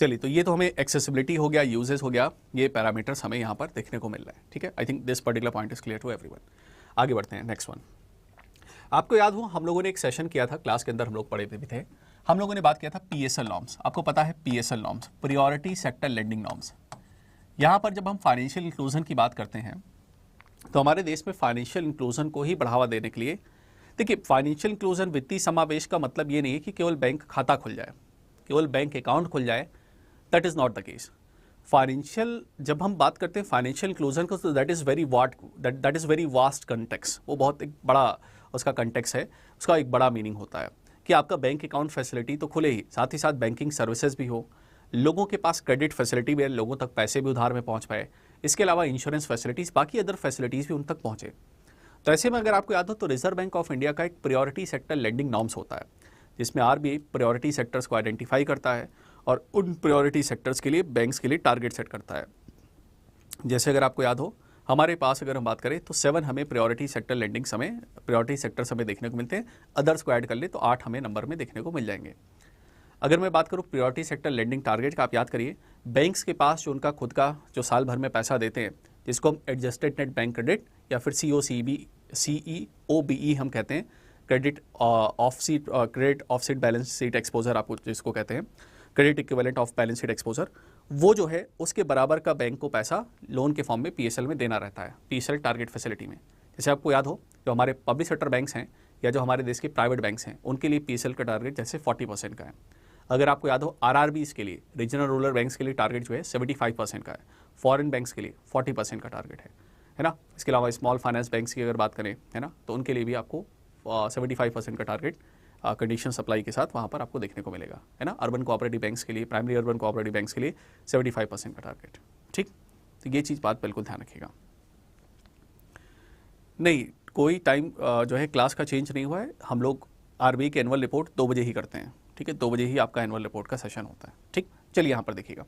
चलिए, तो ये तो हमें एक्सेसिबिलिटी हो गया, यूजेस हो गया, ये पैरामीटर्स हमें यहाँ पर देखने को मिल रहा है। ठीक है, I think this particular point is clear to everyone. आगे बढ़ते हैं, नेक्स्ट वन। आपको याद हो हम लोगों ने एक सेशन किया था, क्लास के अंदर हम लोग पढ़े भी थे, हम लोगों ने बात किया था पीएसएल नॉर्म्स। आपको पता है PSL norms, priority sector lending norms. यहाँ पर जब हम फाइनेंशियल इंक्लूजन की बात करते हैं तो हमारे देश में फाइनेंशियल इंक्लूजन को ही बढ़ावा देने के लिए, देखिए फाइनेंशियल इंक्लूजन, वित्तीय समावेश का मतलब ये नहीं है कि केवल बैंक खाता खुल जाए, केवल बैंक अकाउंट खुल जाए, that is not the case. Financial, जब हम बात करते हैं फाइनेंशियल इंक्लूजन को, तो that is very vast context, वो बहुत एक बड़ा उसका कंटेक्स है, उसका एक बड़ा मीनिंग होता है कि आपका बैंक अकाउंट फैसिलिटी तो खुले ही, साथ ही साथ बैंकिंग सर्विसेज भी हो, लोगों के पास क्रेडिट फैसिलिटी भी है, लोगों तक पैसे भी उधार में पहुंच पाए, इसके अलावा इंश्योरेंस फैसिलिटीज़, बाकी अदर फैसिलिटीज़ भी उन तक पहुंचे। तो ऐसे में अगर आपको याद हो तो रिजर्व बैंक ऑफ इंडिया का एक प्रायोरिटी सेक्टर लेंडिंग नॉर्म्स होता है, जिसमें आरबीआई प्रायोरिटी सेक्टर्स को आइडेंटिफाई करता है और उन प्रायोरिटी सेक्टर्स के लिए बैंक्स के लिए टारगेट सेट करता है। जैसे अगर आपको याद हो, हमारे पास अगर हम बात करें तो 7 हमें प्रायोरिटी सेक्टर लेंडिंग समय, प्रायोरिटी सेक्टर समय देखने को मिलते हैं, अदर्स को ऐड कर ले तो 8 हमें नंबर में देखने को मिल जाएंगे। अगर मैं बात करूं प्रायोरिटी सेक्टर लेंडिंग टारगेट का, आप याद करिए बैंक्स के पास जो उनका खुद का जो साल भर में पैसा देते हैं, जिसको हम एडजस्टेड नेट बैंक क्रेडिट या फिर COBE हम कहते हैं, credit of seat balance sheet exposure आपको जिसको कहते हैं, credit equivalent of balance sheet exposure, वो जो है उसके बराबर का बैंक को पैसा लोन के फॉर्म में पीएसएल में देना रहता है, पीएसएल टारगेट फैसिलिटी में। जैसे आपको याद हो जो हमारे पब्लिक सेक्टर बैंक्स हैं या जो हमारे देश के प्राइवेट बैंक्स हैं, उनके लिए पीएसएल का टारगेट जैसे 40% का है। अगर आपको याद हो आरआरबीज के लिए, रीजनल रूरल बैंक्स के लिए टारगेट जो है 75% का है, फॉरेन बैंक्स के लिए 40% का टारगेट है ना। इसके अलावा स्मॉल फाइनेंस बैंक्स की अगर बात करें, है ना, तो उनके लिए भी आपको 75% का टारगेट कंडीशन सप्लाई के साथ वहाँ पर आपको देखने को मिलेगा, है ना। अर्बन कोऑपरेटिव बैंक्स के लिए, प्राइमरी अर्बन कोऑपरेटिव बैंक्स के लिए 75% का टारगेट। ठीक, तो ये चीज़ बात बिल्कुल ध्यान रखिएगा। नहीं, कोई टाइम जो है क्लास का चेंज नहीं हुआ है, हम लोग आरबीआई के एनुअल रिपोर्ट 2 बजे ही करते हैं। ठीक है, 2 बजे ही आपका एनुअल रिपोर्ट का सेशन होता है। ठीक, चलिए यहाँ पर देखिएगा।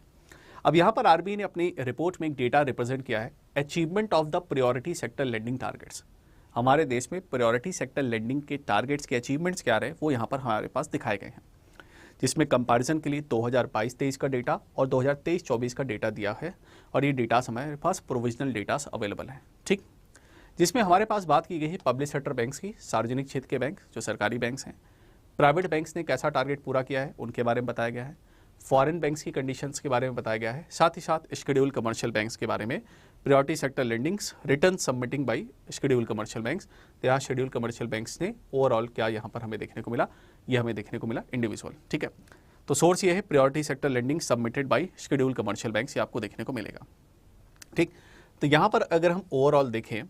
अब यहाँ पर आरबीआई ने अपनी रिपोर्ट में एक डेटा रिप्रेजेंट किया है, achievement of the priority sector lending targets. हमारे देश में प्रायोरिटी सेक्टर लेंडिंग के टारगेट्स के अचीवमेंट्स क्या रहे वो यहाँ पर हमारे पास दिखाए गए हैं, जिसमें कंपैरिजन के लिए 2022-23 का डेटा और 2023-24 का डेटा दिया है, और ये डेटा हमारे पास प्रोविजनल डेटास अवेलेबल हैं। ठीक, जिसमें हमारे पास बात की गई है पब्लिक सेक्टर बैंक्स की, सार्वजनिक क्षेत्र के बैंक जो सरकारी बैंक्स हैं, प्राइवेट बैंक्स ने कैसा टारगेट पूरा किया है उनके बारे में बताया गया है, फॉरेन बैंक्स की कंडीशंस के बारे में बताया गया है, साथ ही साथ शेड्यूल कमर्शियल बैंक्स के बारे में, priority sector lendings return submitting by schedule commercial banks. तो यहाँ शेड्यूल कमर्शियल बैंक्स ने ओवरऑल क्या यहाँ पर हमें देखने को मिला, ये हमें देखने को मिला इंडिविजुअल। ठीक है, तो सोर्स ये है priority sector lending submitted by schedule commercial banks, ये आपको देखने को मिलेगा। ठीक, तो यहाँ पर अगर हम ओवरऑल देखें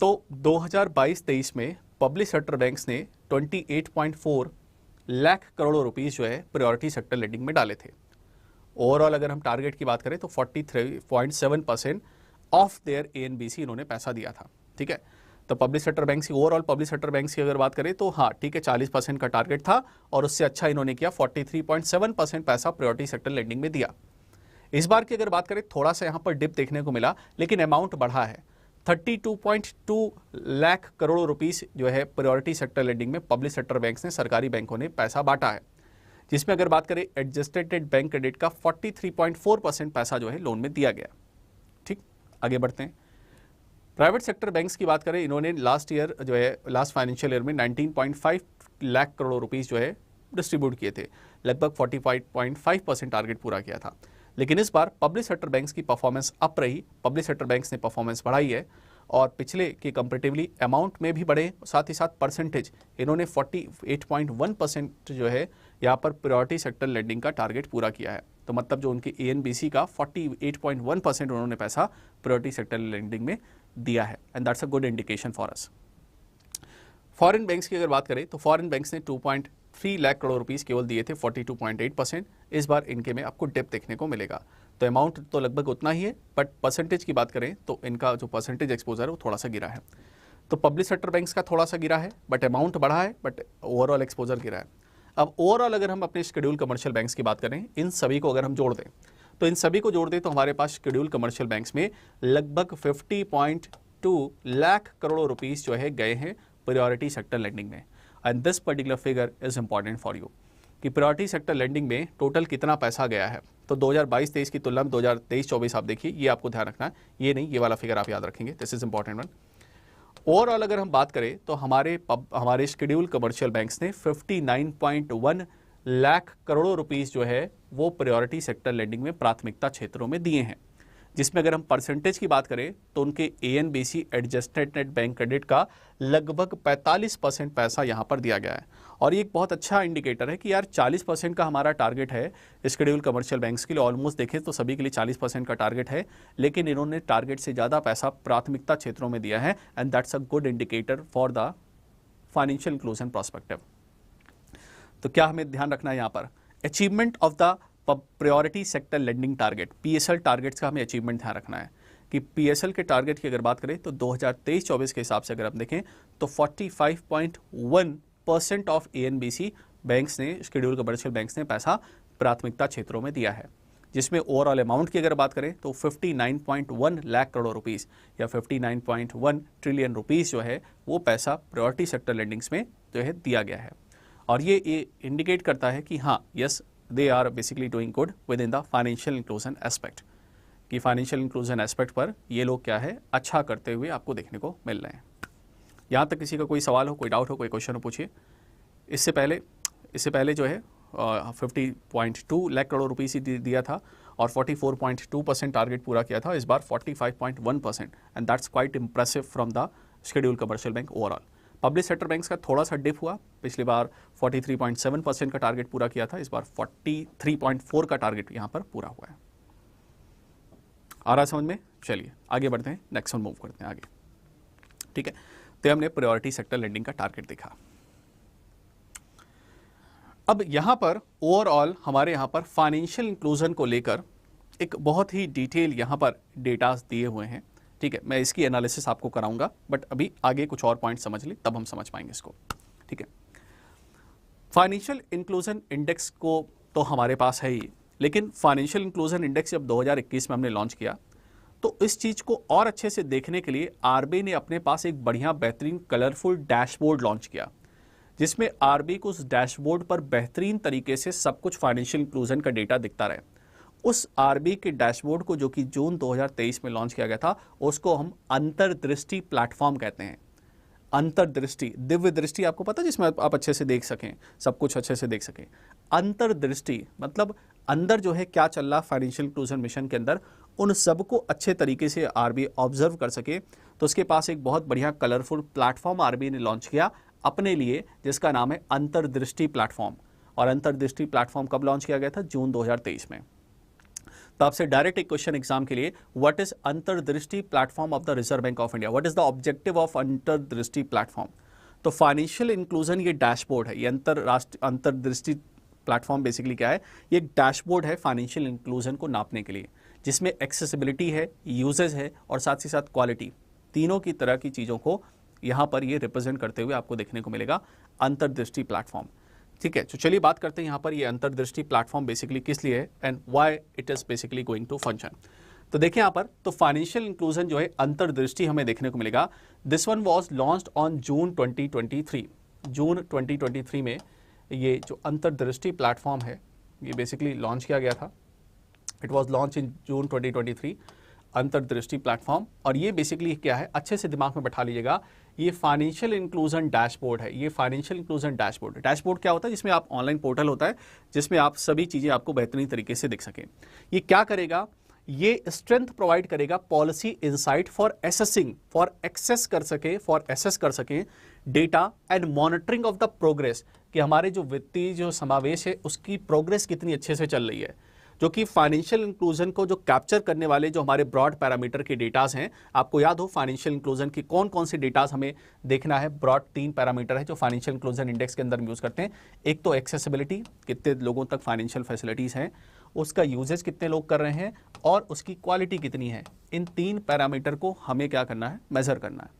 तो 2022-23 में पब्लिक सेक्टर बैंक्स ने 28.4 लाख करोड़ रुपीस जो है प्रायोरिटी सेक्टर लेंडिंग में डाले थे। ओवरऑल अगर हम टारगेट की बात करें तो 43.7% ऑफ देयर एएनबीसी इन्होंने पैसा दिया था। ठीक है, तो पब्लिक सेक्टर बैंक्स की, ओवरऑल पब्लिक सेक्टर बैंक्स की अगर बात करें तो हाँ ठीक है, 40% का टारगेट था और उससे अच्छा इन्होंने किया, 43.7% पैसा प्रायोरिटी सेक्टर लेंडिंग में दिया। इस बार की अगर बात करें थोड़ा सा यहाँ पर डिप देखने को मिला, लेकिन अमाउंट बढ़ा है, 32.2 लाख करोड़ रुपीस जो है प्रायोरिटी सेक्टर लेंडिंग में पब्लिक सेक्टर बैंक्स ने, सरकारी बैंकों ने पैसा बांटा है, जिसमें अगर बात करें एडजस्टेड बैंक क्रेडिट का 43.4% पैसा जो है लोन में दिया गया। ठीक, आगे बढ़ते हैं। प्राइवेट सेक्टर बैंक्स की बात करें, इन्होंने लास्ट ईयर जो है, लास्ट फाइनेंशियल ईयर में 19.5 लाख करोड़ रुपीस जो है डिस्ट्रीब्यूट किए थे, लगभग 45.5% टारगेट पूरा किया था। लेकिन इस बार पब्लिक सेक्टर बैंक्स की परफॉर्मेंस अप रही, पब्लिक सेक्टर बैंक्स ने परफॉर्मेंस बढ़ाई है और पिछले के कंपेरेटिवली अमाउंट में भी बढ़े, साथ ही साथ परसेंटेज इन्होंने 48.1% जो है यहाँ पर प्रायोरिटी सेक्टर लेंडिंग का टारगेट पूरा किया है। तो मतलब जो उनकी एएनबीसी का 48.1% उन्होंने पैसा प्रायोरिटी सेक्टर लेंडिंग में दिया है, and that's a good indication for us. Foreign banks की अगर बात करें तो फॉरेन बैंक्स ने 2.3 लाख करोड़ रुपीस केवल दिए थे, 42.8%। इस बार इनके में आपको डिप देखने को मिलेगा, तो अमाउंट तो लगभग उतना ही है, बट परसेंटेज की बात करें तो इनका जो परसेंटेज एक्सपोजर है वो थोड़ा सा गिरा है। तो पब्लिक सेक्टर बैंक्स का थोड़ा सा गिरा है, बट अमाउंट बढ़ा है, बट ओवरऑल एक्सपोजर गिरा है। अब ओवरऑल अगर हम अपने शेड्यूल कमर्शियल बैंक्स की बात करें, इन सभी को अगर हम जोड़ दें तो इन सभी को जोड़ दें तो हमारे पास शेड्यूल कमर्शियल बैंक्स में लगभग 50.2 लाख करोड़ रुपीस जो है गए हैं प्रायोरिटी सेक्टर लेंडिंग में, and this particular figure is important for you. कि प्रायोरिटी सेक्टर लेंडिंग में टोटल कितना पैसा गया है। तो 2022-23 की तुलना में 2023-24 आप देखिए, ये आपको ध्यान रखना है, ये नहीं, ये वाला फिगर आप याद रखेंगे, this is important one. Overall अगर हम बात करें तो हमारे शेड्यूल कमर्शियल बैंक्स ने 59.1 लाख करोड़ों रुपीस जो है वो प्रायोरिटी सेक्टर लेंडिंग में प्राथमिकता क्षेत्रों में दिए हैं, जिसमें अगर हम परसेंटेज की बात करें तो उनके ANBC adjusted net bank credit का लगभग 45% पैसा यहाँ पर दिया गया है। और ये एक बहुत अच्छा इंडिकेटर है कि यार 40% का हमारा टारगेट है शेड्यूल कमर्शियल बैंक्स के लिए, ऑलमोस्ट देखें तो सभी के लिए 40% का टारगेट है, लेकिन इन्होंने टारगेट से ज़्यादा पैसा प्राथमिकता क्षेत्रों में दिया है, and that's a good indicator for the financial inclusion prospective. तो क्या हमें ध्यान रखना है यहाँ पर, achievement of the priority sector lending target, PSL targets का हमें अचीवमेंट ध्यान रखना है कि PSL के टारगेट की अगर बात करें तो 2023-24 के हिसाब से अगर आप देखें तो 45.1% ऑफ ANBC बैंक्स ने, शेड्यूल कमर्शियल बैंक्स ने पैसा प्राथमिकता क्षेत्रों में दिया है, जिसमें ओवरऑल अमाउंट की अगर बात करें तो 59.1 लाख करोड़ रुपीस या 59.1 ट्रिलियन रुपीस जो है वो पैसा प्रायोरिटी सेक्टर लेंडिंग्स में जो है दिया गया है। और ये इंडिकेट करता है कि हाँ, yes, they are basically doing good within the financial inclusion aspect, कि फाइनेंशियल इंक्लूजन एस्पेक्ट पर ये लोग क्या है अच्छा करते हुए आपको देखने को मिल रहे हैं। यहाँ तक किसी का कोई सवाल हो, कोई डाउट हो, कोई क्वेश्चन हो, पूछिए। इससे पहले जो है 50.2 लाख करोड़ रुपीस ही दिया था और 44.2% टारगेट पूरा किया था, इस बार 45.1%, and that's quite impressive from the schedule commercial bank overall. Public sector banks का थोड़ा सा डिप हुआ, पिछली बार 43.7% का टारगेट पूरा किया था, इस बार 43.4 का टारगेट यहाँ पर पूरा हुआ है। आ रहा समझ में? चलिए आगे बढ़ते हैं, नेक्स्ट वन मूव करते हैं आगे, ठीक है। तो हमने प्रायोरिटी सेक्टर लेंडिंग का टारगेट देखा। अब यहाँ पर ओवरऑल हमारे यहाँ पर फाइनेंशियल इंक्लूजन को लेकर एक बहुत ही डिटेल यहाँ पर डेटास दिए हुए हैं, ठीक है। मैं इसकी एनालिसिस आपको कराऊंगा, बट अभी आगे कुछ और पॉइंट समझ लें तब हम समझ पाएंगे इसको, ठीक है। फाइनेंशियल इंक्लूजन इंडेक्स को तो हमारे पास है ही, लेकिन फाइनेंशियल इंक्लूजन इंडेक्स जब 2021 में हमने लॉन्च किया तो इस चीज़ को और अच्छे से देखने के लिए RBI ने अपने पास एक बढ़िया बेहतरीन कलरफुल डैशबोर्ड लॉन्च किया, जिसमें RBI को उस डैशबोर्ड पर बेहतरीन तरीके से सब कुछ फाइनेंशियल इंक्लूजन का डेटा दिखता रहे। उस RBI के डैशबोर्ड को, जो कि जून 2023 में लॉन्च किया गया था, उसको हम अंतर्दृष्टि प्लेटफॉर्म कहते हैं। अंतर्दृष्टि, दिव्य दृष्टि आपको पता है, जिसमें आप अच्छे से देख सकें, सब कुछ अच्छे से देख सकें। अंतर्दृष्टि मतलब अंदर जो है क्या चल रहा फाइनेंशियल इंक्लूजन मिशन के अंदर, उन सबको अच्छे तरीके से RBI ऑब्जर्व कर सके। तो उसके पास एक बहुत बढ़िया कलरफुल प्लेटफॉर्म RBI ने लॉन्च किया अपने लिए, जिसका नाम है अंतर्दृष्टि प्लेटफॉर्म। और अंतर्दृष्टि प्लेटफॉर्म कब लॉन्च किया गया था? जून 2023 में। तो आपसे डायरेक्ट एक क्वेश्चन एग्जाम के लिए, व्हाट इज अंतर्दृष्टि platform of the reserve bank of India, what is the objective of अंतर्दृष्टि प्लेटफॉर्म? तो फाइनेंशियल इंक्लूजन ये डैशबोर्ड है, ये अंतर्दृष्टि प्लेटफॉर्म बेसिकली क्या है? ये एक डैशबोर्ड है फाइनेंशियल इंक्लूजन को नापने के लिए, जिसमें एक्सेसिबिलिटी है, यूजेज है और साथ ही साथ क्वालिटी, तीनों की तरह की चीज़ों को यहाँ पर ये रिप्रेजेंट करते हुए आपको देखने को मिलेगा अंतर्दृष्टि प्लेटफॉर्म, ठीक है। तो चलिए बात करते हैं यहाँ पर ये अंतर्दृष्टि प्लेटफॉर्म बेसिकली किस लिए है and why it is basically going to function. तो देखिए यहाँ पर, तो फाइनेंशियल इंक्लूजन जो है अंतर्दृष्टि हमें देखने को मिलेगा। This one was launched on June 2023। जून 2023 में ये जो अंतर्दृष्टि प्लेटफॉर्म है ये बेसिकली लॉन्च किया गया था। इट वाज लॉन्च इन जून 2023, अंतर्दृष्टि प्लेटफॉर्म। और ये बेसिकली क्या है, अच्छे से दिमाग में बैठा लीजिएगा, ये फाइनेंशियल इंक्लूजन डैशबोर्ड है। ये फाइनेंशियल इंक्लूजन डैशबोर्ड क्या होता है? जिसमें आप ऑनलाइन पोर्टल होता है, जिसमें आप सभी चीज़ें आपको बेहतरीन तरीके से दिख सकें। ये क्या करेगा? ये स्ट्रेंथ प्रोवाइड करेगा policy insight for assessing, for access कर सके, फॉर एसेस कर सकें data and monitoring of the progress, कि हमारे जो वित्तीय जो समावेश है उसकी प्रोग्रेस कितनी अच्छे से चल रही है, जो कि फाइनेंशियल इंक्लूजन को जो कैप्चर करने वाले जो हमारे ब्रॉड पैरामीटर के डेटास हैं। आपको याद हो फाइनेंशियल इंक्लूजन की कौन कौन से डेटास हमें देखना है? ब्रॉड 3 पैरामीटर है जो फाइनेंशियल इंक्लूजन इंडेक्स के अंदर यूज़ करते हैं। एक तो एक्सेसिबिलिटी, कितने लोगों तक फाइनेंशियल फैसिलिटीज़ हैं, उसका यूजेज कितने लोग कर रहे हैं, और उसकी क्वालिटी कितनी है। इन 3 पैरामीटर को हमें क्या करना है? मेजर करना है।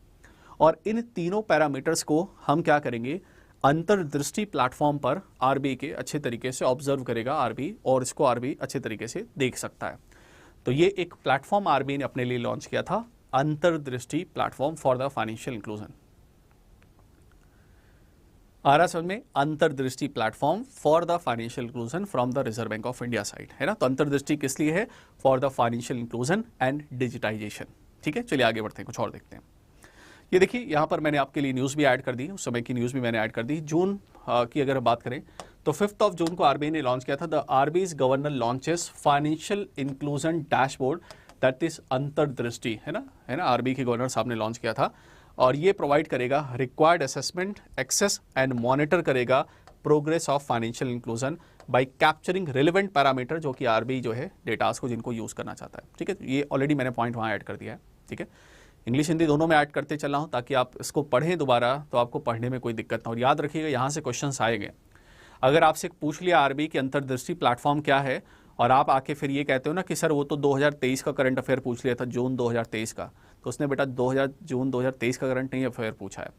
और इन तीनों पैरामीटर्स को हम क्या करेंगे? अंतर्दृष्टि प्लेटफॉर्म पर RBI के अच्छे तरीके से ऑब्जर्व करेगा RBI, और इसको RBI अच्छे तरीके से देख सकता है। तो ये एक प्लेटफॉर्म RBI ने अपने लिए लॉन्च किया था, Antardrishti platform for the financial inclusion. आ रहा समझ में, Antardrishti platform for the financial inclusion from the reserve bank of India side, है ना। तो अंतर्दृष्टि किस लिए है? For the financial inclusion and digitisation. ठीक है, चलिए आगे बढ़ते हैं, कुछ और देखते हैं। ये देखिए यहाँ पर मैंने आपके लिए न्यूज़ भी ऐड कर दी, उस समय की न्यूज़ भी मैंने ऐड कर दी। जून की अगर बात करें तो 5 जून को आरबीआई ने लॉन्च किया था, the RBI's governor launches financial inclusion dashboard that is अंतर्दृष्टि, है ना आरबीआई के गवर्नर साहब ने लॉन्च किया था। और ये प्रोवाइड करेगा required assessment, access and monitor करेगा progress of financial inclusion by capturing relevant parameter, जो कि आरबीआई जो है डेटास को जिनको यूज़ करना चाहता है। ठीक है, ये ऑलरेडी मैंने पॉइंट वहाँ ऐड कर दिया है। ठीक है, इंग्लिश हिंदी दोनों में ऐड करते चल रहा हूँ ताकि आप इसको पढ़ें दोबारा तो आपको पढ़ने में कोई दिक्कत ना हो। और याद रखिएगा यहाँ से क्वेश्चंस आएंगे। अगर आपसे पूछ लिया आरबीआई की अंतर्दृष्टि प्लेटफॉर्म क्या है और आप आके फिर ये कहते हो ना कि सर वो तो 2023 का करंट अफेयर पूछ लिया था, जून 2023 का, तो उसने बेटा जून 2023 का करंट नहीं अफेयर पूछा है।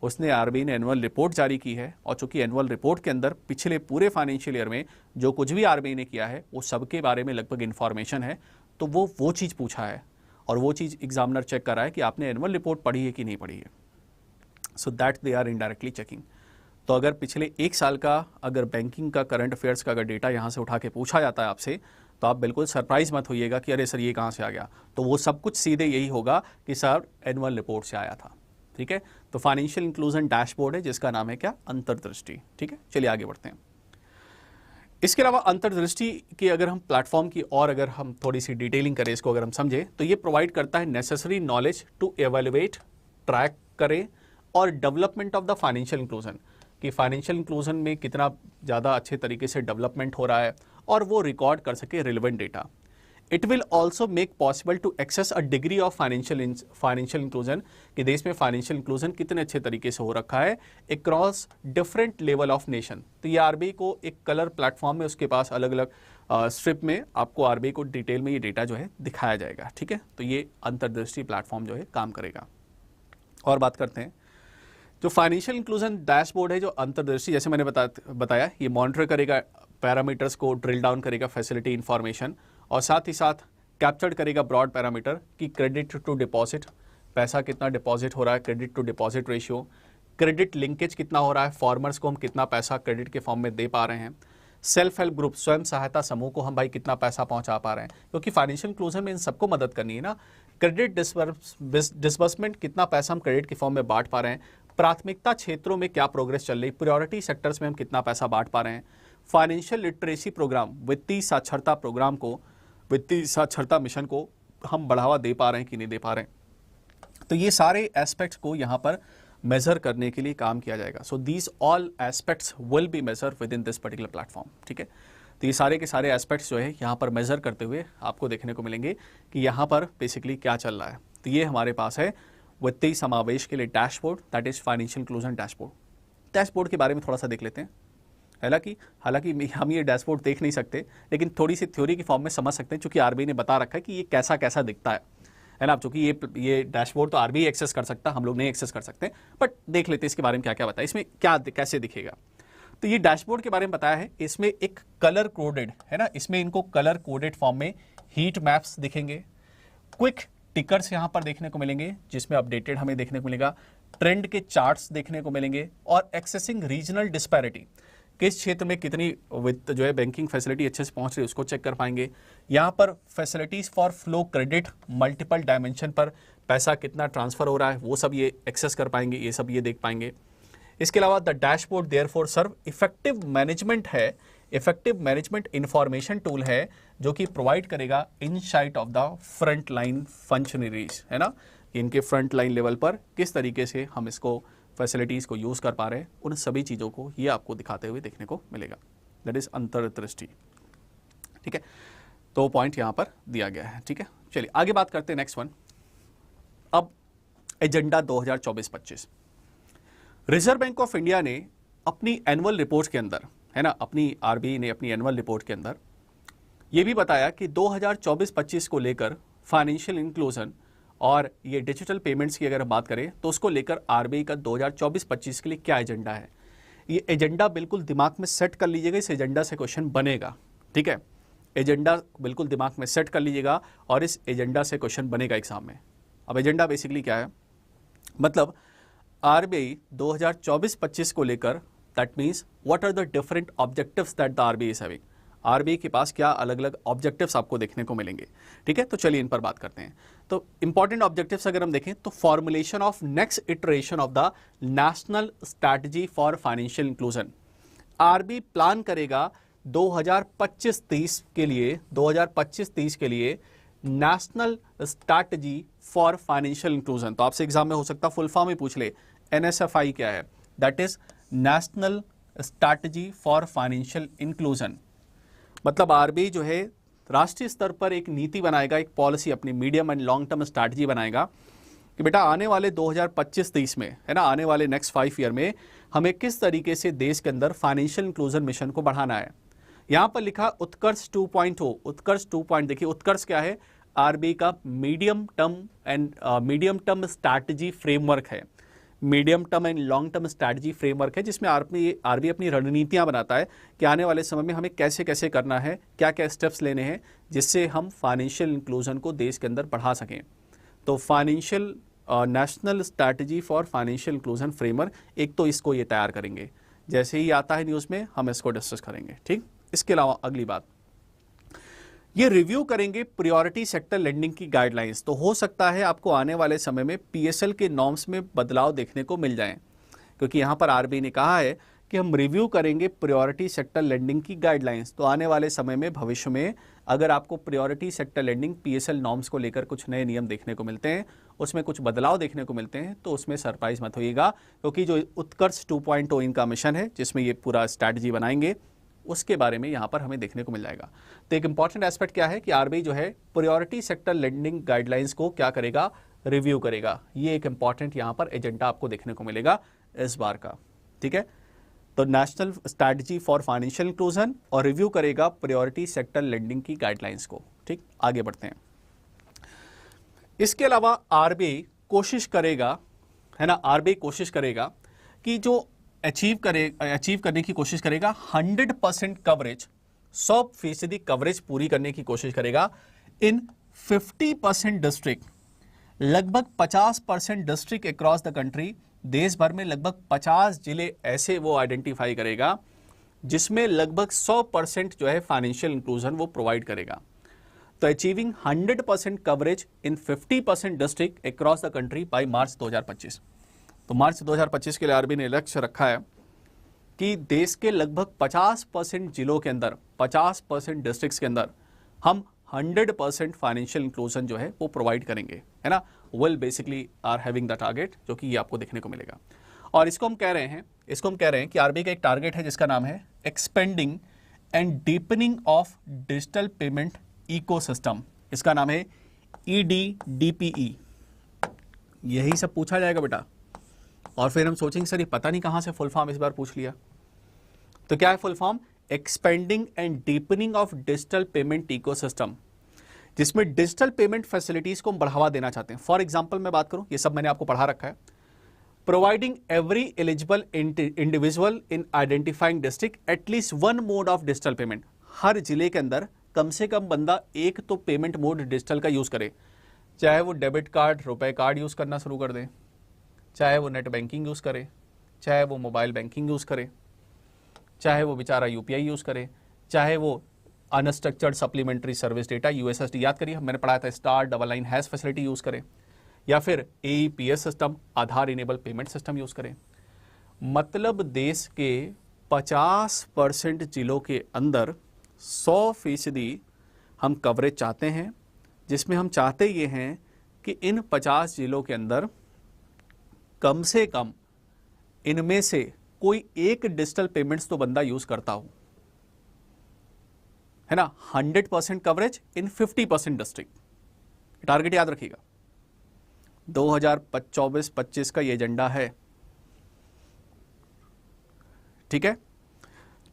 उसने आरबीआई ने एनुअल रिपोर्ट जारी की है और चूंकि एनुअल रिपोर्ट के अंदर पिछले पूरे फाइनेंशियल ईयर में जो कुछ भी आरबीआई ने किया है वो सबके बारे में लगभग इन्फॉर्मेशन है, तो वो चीज़ पूछा है और वो चीज़ एग्जामिनर चेक कर रहा है कि आपने एनुअल रिपोर्ट पढ़ी है कि नहीं पढ़ी है। So that they are indirectly checking. तो अगर पिछले 1 साल का अगर बैंकिंग का करंट अफेयर्स का अगर डेटा यहाँ से उठा के पूछा जाता है आपसे, तो आप बिल्कुल सरप्राइज मत होइएगा कि अरे सर ये कहाँ से आ गया। तो वो सब कुछ सीधे यही होगा कि सर एनुअल रिपोर्ट से आया था। ठीक है, तो फाइनेंशियल इंक्लूजन डैशबोर्ड है जिसका नाम है क्या? अंतर्दृष्टि। ठीक है, चलिए आगे बढ़ते हैं। इसके अलावा अंतर्दृष्टि की अगर हम प्लेटफॉर्म की और अगर हम थोड़ी सी डिटेलिंग करें, इसको अगर हम समझें, तो ये प्रोवाइड करता है necessary knowledge to evaluate, track करें और development of the financial inclusion, कि फाइनेंशियल इंक्लूजन में कितना ज़्यादा अच्छे तरीके से डेवलपमेंट हो रहा है और वो रिकॉर्ड कर सके relevant data. It will also make possible to access a degree of financial inclusion, कि देश में फाइनेंशियल इंक्लूजन कितने अच्छे तरीके से हो रखा है across different level of nation. तो ये आरबीआई को एक कलर प्लेटफॉर्म में उसके पास अलग अलग स्ट्रिप में आपको आरबीआई को डिटेल में ये डेटा जो है दिखाया जाएगा। ठीक है, तो ये अंतर्दृष्टि प्लेटफॉर्म जो है काम करेगा। और बात करते हैं जो फाइनेंशियल इंक्लूजन डैशबोर्ड है, जो अंतर्दृष्टि जैसे मैंने बताया ये मॉनिटर करेगा पैरामीटर्स को, ड्रिल डाउन करेगा फैसिलिटी इंफॉर्मेशन, और साथ ही साथ कैप्चर करेगा ब्रॉड पैरामीटर कि क्रेडिट टू डिपॉजिट, पैसा कितना डिपॉजिट हो रहा है, credit to deposit ratio, credit linkage कितना हो रहा है, फार्मर्स को हम कितना पैसा क्रेडिट के फॉर्म में दे पा रहे हैं, सेल्फ हेल्प ग्रुप, स्वयं सहायता समूह को हम भाई कितना पैसा पहुंचा पा रहे हैं, क्योंकि फाइनेंशियल इंक्लूजन में इन सबको मदद करनी है ना। क्रेडिट डिसबर्समेंट, कितना पैसा हम क्रेडिट के फॉर्म में बांट पा रहे हैं, प्राथमिकता क्षेत्रों में क्या प्रोग्रेस चल रही, प्रायोरिटी सेक्टर्स में हम कितना पैसा बांट पा रहे हैं, फाइनेंशियल लिटरेसी प्रोग्राम, वित्तीय साक्षरता प्रोग्राम को, वित्तीय साक्षरता मिशन को हम बढ़ावा दे पा रहे हैं कि नहीं दे पा रहे हैं। तो ये सारे एस्पेक्ट्स को यहाँ पर मेजर करने के लिए काम किया जाएगा। So these all aspects will be measure within this particular platform. ठीक है, तो ये सारे के सारे एस्पेक्ट्स जो है यहाँ पर मेजर करते हुए आपको देखने को मिलेंगे कि यहाँ पर बेसिकली क्या चल रहा है। तो ये हमारे पास है वित्तीय समावेश के लिए dashboard, that is financial inclusion dashboard. Dashboard के बारे में थोड़ा सा देख लेते हैं। हालांकि हम ये डैशबोर्ड देख नहीं सकते, लेकिन थोड़ी सी थ्योरी की फॉर्म में समझ सकते हैं, क्योंकि आरबीआई ने बता रखा है कि ये कैसा कैसा दिखता है ना। चूंकि ये डैशबोर्ड तो आरबीआई एक्सेस कर सकता, हम लोग नहीं एक्सेस कर सकते, बट देख लेते हैं इसके बारे में क्या क्या बताया, इसमें क्या कैसे दिखेगा। तो ये डैशबोर्ड के बारे में बताया है, इसमें एक कलर कोडेड है ना, इसमें इनको कलर कोडेड फॉर्म में हीट मैप्स दिखेंगे, क्विक टिकर्स यहाँ पर देखने को मिलेंगे जिसमें अपडेटेड हमें देखने को मिलेगा, ट्रेंड के चार्ट्स देखने को मिलेंगे, और एक्सेसिंग रीजनल डिस्पैरिटी, किस क्षेत्र में कितनी वित्त जो है बैंकिंग फैसिलिटी अच्छे से पहुंच रही है उसको चेक कर पाएंगे। यहाँ पर facilities for flow credit, multiple dimension पर पैसा कितना ट्रांसफर हो रहा है वो सब ये एक्सेस कर पाएंगे, ये सब ये देख पाएंगे। इसके अलावा the dashboard therefore serve effective management है, इफेक्टिव मैनेजमेंट इंफॉर्मेशन टूल है जो कि प्रोवाइड करेगा insight of the front line functionaries, है ना, इनके फ्रंट लाइन लेवल पर किस तरीके से हम इसको फैसिलिटीज़ को यूज़ कर पा रहे हैं, उन सभी चीज़ों को ये आपको दिखाते हुए देखने को मिलेगा। दैट इज अंतर्दृष्टि। ठीक है, तो पॉइंट यहाँ पर दिया गया है। ठीक है, चलिए आगे बात करते हैं नेक्स्ट वन। अब agenda 2024-25 reserve bank of India ने अपनी एनुअल रिपोर्ट के अंदर, है ना, अपनी आरबीआई ने अपनी एनुअल रिपोर्ट के अंदर ये भी बताया कि 2024-25 को लेकर फाइनेंशियल इंक्लूजन और ये डिजिटल पेमेंट्स की अगर बात करें तो उसको लेकर आरबीआई का 2024-25 के लिए क्या एजेंडा है। ये एजेंडा बिल्कुल दिमाग में सेट कर लीजिएगा, इस एजेंडा से क्वेश्चन बनेगा। ठीक है, एजेंडा बिल्कुल दिमाग में सेट कर लीजिएगा और इस एजेंडा से क्वेश्चन बनेगा एग्जाम में। अब एजेंडा बेसिकली क्या है, मतलब आरबीआई 2024-25 को लेकर, that means what are the different objectives that the RBI is having. RBI के पास क्या अलग अलग ऑब्जेक्टिव्स आपको देखने को मिलेंगे, ठीक है। तो चलिए इन पर बात करते हैं। तो इंपॉर्टेंट ऑब्जेक्टिव्स अगर हम देखें तो formulation of next iteration of the national strategy for financial inclusion. RBI plan करेगा 2025-30 के लिए, 2025-30 के लिए national strategy for financial inclusion. तो आपसे एग्जाम में हो सकता फुल फॉर्म ही पूछ ले, एनएसएफआई क्या है? That is national strategy for financial inclusion. मतलब आरबीआई जो है राष्ट्रीय स्तर पर एक नीति बनाएगा, एक पॉलिसी, अपनी medium and long term strategy बनाएगा कि बेटा आने वाले 2025-30 में, है ना, आने वाले नेक्स्ट 5 ईयर में हमें किस तरीके से देश के अंदर फाइनेंशियल इंक्लूजन मिशन को बढ़ाना है। यहां पर लिखा उत्कर्ष 2.0। उत्कर्ष 2. देखिए उत्कर्ष क्या है? आरबीआई का मीडियम टर्म स्ट्रैटेजी फ्रेमवर्क है, medium term and long term strategy framework है, जिसमें आरबीआई अपनी रणनीतियां बनाता है कि आने वाले समय में हमें कैसे कैसे करना है, क्या क्या स्टेप्स लेने हैं जिससे हम फाइनेंशियल इंक्लूजन को देश के अंदर बढ़ा सकें। तो financial national strategy for financial inclusion framework, एक तो इसको ये तैयार करेंगे, जैसे ही आता है न्यूज़ में हम इसको डिस्कस करेंगे, ठीक। इसके अलावा अगली बात, ये रिव्यू करेंगे प्रायोरिटी सेक्टर लेंडिंग की गाइडलाइंस। तो हो सकता है आपको आने वाले समय में पीएसएल के नॉर्म्स में बदलाव देखने को मिल जाएं, क्योंकि यहां पर आरबीआई ने कहा है कि हम रिव्यू करेंगे प्रायोरिटी सेक्टर लेंडिंग की गाइडलाइंस। तो आने वाले समय में भविष्य में अगर आपको priority sector lending PSL norms को लेकर कुछ नए नियम देखने को मिलते हैं, उसमें कुछ बदलाव देखने को मिलते हैं, तो उसमें सरप्राइज मत होइएगा, क्योंकि जो उत्कर्ष 2.0 इनका मिशन है जिसमें ये पूरा स्ट्रैटेजी बनाएंगे, उसके बारे में यहाँ पर हमें देखने को मिल जाएगा। तो एक इंपॉर्टेंट एस्पेक्ट क्या है कि आरबीआई जो है प्रायोरिटी सेक्टर लेंडिंग गाइडलाइंस को क्या करेगा? रिव्यू करेगा। ये एक इंपॉर्टेंट यहाँ पर एजेंडा आपको देखने को मिलेगा इस बार का, ठीक है। तो national strategy for financial inclusion और रिव्यू करेगा प्रायोरिटी सेक्टर लेंडिंग की गाइडलाइंस को, ठीक। आगे बढ़ते हैं। इसके अलावा आरबीआई कोशिश करेगा, है ना, आरबीआई कोशिश करेगा कि जो अचीव करने की कोशिश करेगा 100% कवरेज, 100% कवरेज पूरी करने की कोशिश करेगा इन 50% डिस्ट्रिक्ट, लगभग 50% डिस्ट्रिक्ट अक्रॉस द कंट्री, देश भर में लगभग 50 जिले ऐसे वो आइडेंटिफाई करेगा जिसमें लगभग 100% जो है फाइनेंशियल इंक्लूजन वो प्रोवाइड करेगा। तो achieving 100% coverage in 50% district across the country by March 2025। तो मार्च 2025 के लिए आरबीआई ने लक्ष्य रखा है कि देश के लगभग 50% जिलों के अंदर, 50% डिस्ट्रिक्ट्स के अंदर हम 100% फाइनेंशियल इंक्लूजन जो है वो प्रोवाइड करेंगे, है ना। Well basically are having the target, जो कि ये आपको देखने को मिलेगा। और इसको हम कह रहे हैं कि आरबीआई का एक टारगेट है जिसका नाम है expanding and deepening of digital payment ecosystem. इसका नाम है EDDPE। यही सब पूछा जाएगा बेटा, और फिर हम सोचेंगे सर ये पता नहीं कहां से फुल फॉर्म इस बार पूछ लिया। तो क्या है full form? Expanding and deepening of digital payment ecosystem, जिसमें डिजिटल पेमेंट फैसिलिटीज को हम बढ़ावा देना चाहते हैं। फॉर एग्जांपल मैं बात करूं, ये सब मैंने आपको पढ़ा रखा है। Providing every eligible individual in identifying district at least one mode of digital payment. हर जिले के अंदर कम से कम बंदा एक तो पेमेंट मोड डिजिटल का यूज करे, चाहे वो debit card, RuPay card use करना शुरू कर दे, चाहे वो नेट बैंकिंग यूज करे, चाहे वो मोबाइल बैंकिंग यूज करे, चाहे वो बेचारा यूपीआई यूज करे, चाहे वो unstructured supplementary service data USSD, याद करिए मैंने पढ़ाया था, *9# फैसिलिटी यूज करे, या फिर AEPS सिस्टम, आधार इनेबल पेमेंट सिस्टम यूज करें। मतलब देश के 50% जिलों के अंदर 100% हम कवरेज चाहते हैं, जिसमें हम चाहते ये हैं कि इन 50 जिलों के अंदर कम से कम इनमें से कोई एक डिजिटल पेमेंट्स तो बंदा यूज करता हो, है ना। 100% कवरेज इन 50% डिस्ट्रिक्ट, टारगेट याद रखिएगा। 2024-25 का ये एजेंडा है, ठीक है।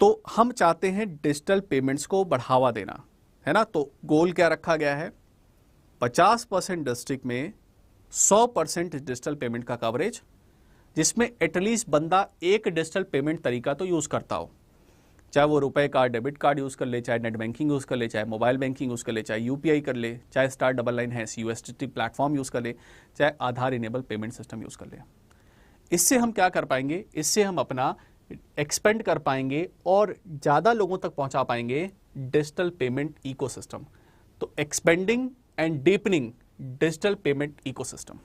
तो हम चाहते हैं डिजिटल पेमेंट्स को बढ़ावा देना, है ना। तो गोल क्या रखा गया है? 50% डिस्ट्रिक्ट में 100% डिजिटल पेमेंट का कवरेज, जिसमें एटलीस्ट बंदा एक डिजिटल पेमेंट तरीका तो यूज करता हो, चाहे वो रुपए कार्ड, डेबिट कार्ड यूज कर ले, चाहे नेट बैंकिंग यूज कर ले, चाहे मोबाइल बैंकिंग यूज कर ले, चाहे यूपीआई कर ले, चाहे *9# USDT प्लेटफॉर्म यूज कर ले, चाहे आधार इनेबल पेमेंट सिस्टम यूज कर ले। इससे हम क्या कर पाएंगे, इससे हम अपना एक्सपेंड कर पाएंगे और ज़्यादा लोगों तक पहुंचा पाएंगे डिजिटल पेमेंट इकोसिस्टम। तो expanding and deepening digital payment ecosystem.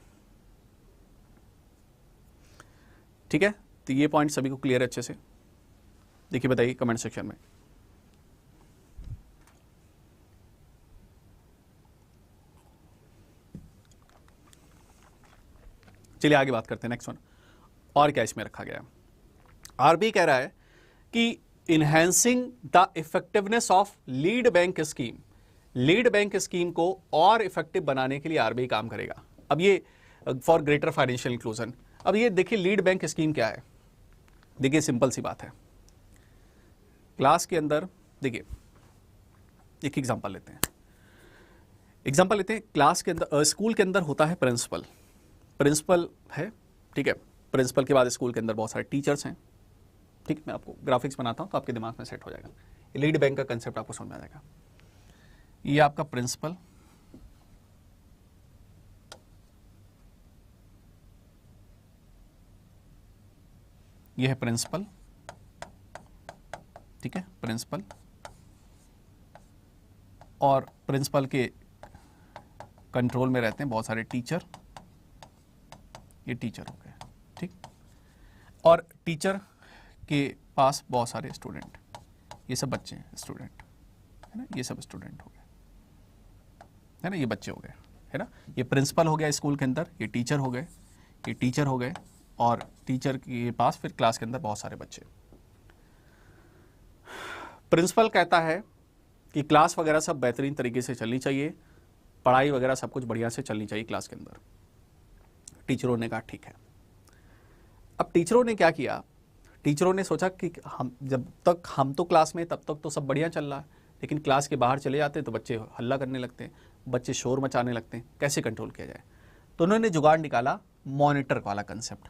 ठीक है, तो ये पॉइंट सभी को क्लियर है अच्छे से? देखिए बताइए कमेंट सेक्शन में। चलिए आगे बात करते हैं, नेक्स्ट वन। और क्या इसमें रखा गया है? आरबीआई कह रहा है कि enhancing the effectiveness of lead bank scheme, lead bank scheme को और इफेक्टिव बनाने के लिए आरबीआई काम करेगा। अब ये फॉर ग्रेटर फाइनेंशियल इंक्लूजन। अब ये देखिए लीड बैंक स्कीम क्या है। देखिए सिंपल सी बात है, क्लास के अंदर देखिए एक एग्जांपल लेते हैं, क्लास के अंदर स्कूल के अंदर होता है प्रिंसिपल, प्रिंसिपल है, ठीक है। प्रिंसिपल के बाद स्कूल के अंदर बहुत सारे टीचर्स हैं, ठीक है। मैं आपको ग्राफिक्स बनाता हूं तो आपके दिमाग में सेट हो जाएगा, लीड बैंक का कंसेप्ट आपको समझ में आ जाएगा। ये आपका प्रिंसिपल, ये है प्रिंसिपल, ठीक है, प्रिंसिपल, और प्रिंसिपल के कंट्रोल में रहते हैं बहुत सारे टीचर, ये टीचर हो गए, ठीक। और टीचर के पास बहुत सारे स्टूडेंट, ये सब बच्चे हैं, स्टूडेंट है ना, ये सब स्टूडेंट हो गए, है ना, ये बच्चे हो गए, है ना। ये प्रिंसिपल हो गया स्कूल के अंदर, ये टीचर हो गए, ये टीचर हो गए, और टीचर के पास फिर क्लास के अंदर बहुत सारे बच्चे। प्रिंसिपल कहता है कि क्लास वगैरह सब बेहतरीन तरीके से चलनी चाहिए, पढ़ाई वगैरह सब कुछ बढ़िया से चलनी चाहिए क्लास के अंदर। टीचरों ने कहा ठीक है। अब टीचरों ने क्या किया, टीचरों ने सोचा कि हम जब तक हम तो क्लास में तब तक तो सब बढ़िया चल रहा है, लेकिन क्लास के बाहर चले जाते हैं तो बच्चे हल्ला करने लगते हैं, बच्चे शोर मचाने लगते हैं, कैसे कंट्रोल किया जाए। तो उन्होंने जुगाड़ निकाला मॉनिटर वाला कंसेप्ट।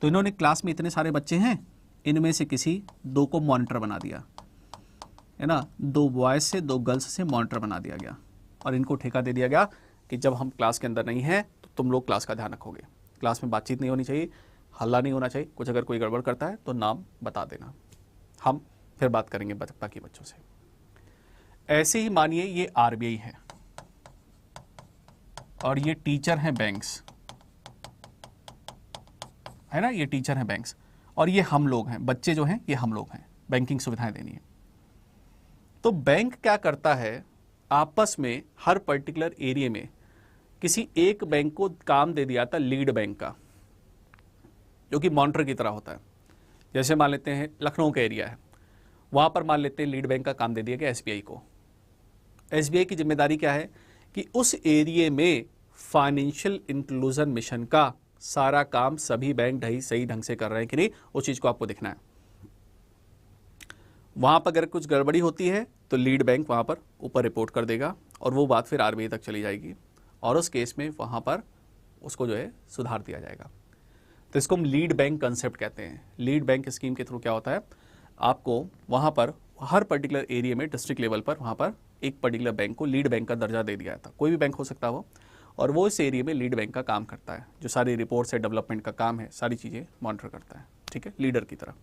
तो इन्होंने क्लास में इतने सारे बच्चे हैं, इनमें से किसी दो को मॉनिटर बना दिया, है ना, 2 बॉयज से 2 गर्ल्स से मॉनिटर बना दिया गया, और इनको ठेका दे दिया गया कि जब हम क्लास के अंदर नहीं हैं तो तुम लोग क्लास का ध्यान रखोगे, क्लास में बातचीत नहीं होनी चाहिए, हल्ला नहीं होना चाहिए, कुछ अगर कोई गड़बड़ करता है तो नाम बता देना, हम फिर बात करेंगे बाकी बच्चों से। ऐसे ही मानिए ये आरबीआई है और ये टीचर हैं बैंक्स, है ना, ये टीचर हैं बैंक्स, और ये हम लोग हैं, बच्चे जो हैं ये हम लोग हैं, बैंकिंग सुविधाएं देनी है। तो बैंक क्या करता है, आपस में हर पर्टिकुलर एरिया में किसी एक बैंक को काम दे दिया था लीड बैंक का, जो कि मॉनिटर की तरह होता है। जैसे मान लेते हैं लखनऊ का एरिया है, वहां पर मान लेते हैं लीड बैंक का काम दे दिया गया एसबीआई को। एसबीआई की जिम्मेदारी क्या है कि उस एरिया में फाइनेंशियल इंक्लूजन मिशन का सारा काम सभी बैंक सही ढंग से कर रहे हैं कि नहीं, उस चीज को आपको दिखना है। वहां पर अगर कुछ गड़बड़ी होती है तो लीड बैंक वहां पर ऊपर रिपोर्ट कर देगा, और वो बात फिर आरबीआई तक चली जाएगी, और उस केस में वहां पर उसको जो है सुधार दिया जाएगा। तो इसको हम लीड बैंक कंसेप्ट कहते हैं। लीड बैंक स्कीम के थ्रू क्या होता है, आपको वहां पर हर पर्टिकुलर एरिया में डिस्ट्रिक्ट लेवल पर वहां पर एक पर्टिकुलर बैंक को लीड बैंक का दर्जा दे दिया था, कोई भी बैंक हो सकता हो, और वो इस एरिया में लीड बैंक का काम करता है, जो सारी रिपोर्ट्स है, डेवलपमेंट का काम है, सारी चीज़ें मॉनिटर करता है, ठीक है, लीडर की तरह।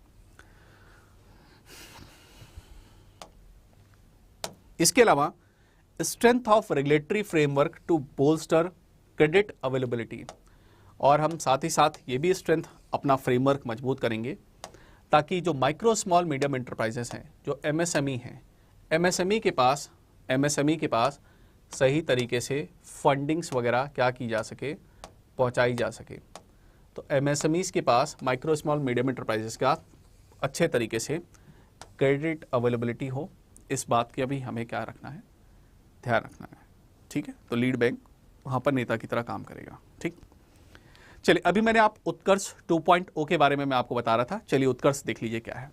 इसके अलावा strength of regulatory framework to bolster credit availability, और हम साथ ही साथ ये भी स्ट्रेंथ अपना फ्रेमवर्क मजबूत करेंगे ताकि जो माइक्रो स्मॉल मीडियम एंटरप्राइजेस हैं, जो एमएसएमई हैं, एमएसएमई के पास सही तरीके से फंडिंग्स वगैरह क्या की जा सके, पहुंचाई जा सके। तो एमएसएमईज के पास, माइक्रो स्मॉल मीडियम एंटरप्राइजेस का अच्छे तरीके से क्रेडिट अवेलेबिलिटी हो, इस बात की अभी हमें क्या रखना है, ध्यान रखना है, ठीक है। तो लीड बैंक वहाँ पर नेता की तरह काम करेगा, ठीक। चलिए अभी मैंने आप उत्कर्ष 2.0 के बारे में मैं आपको बता रहा था, चलिए उत्कर्ष देख लीजिए क्या है।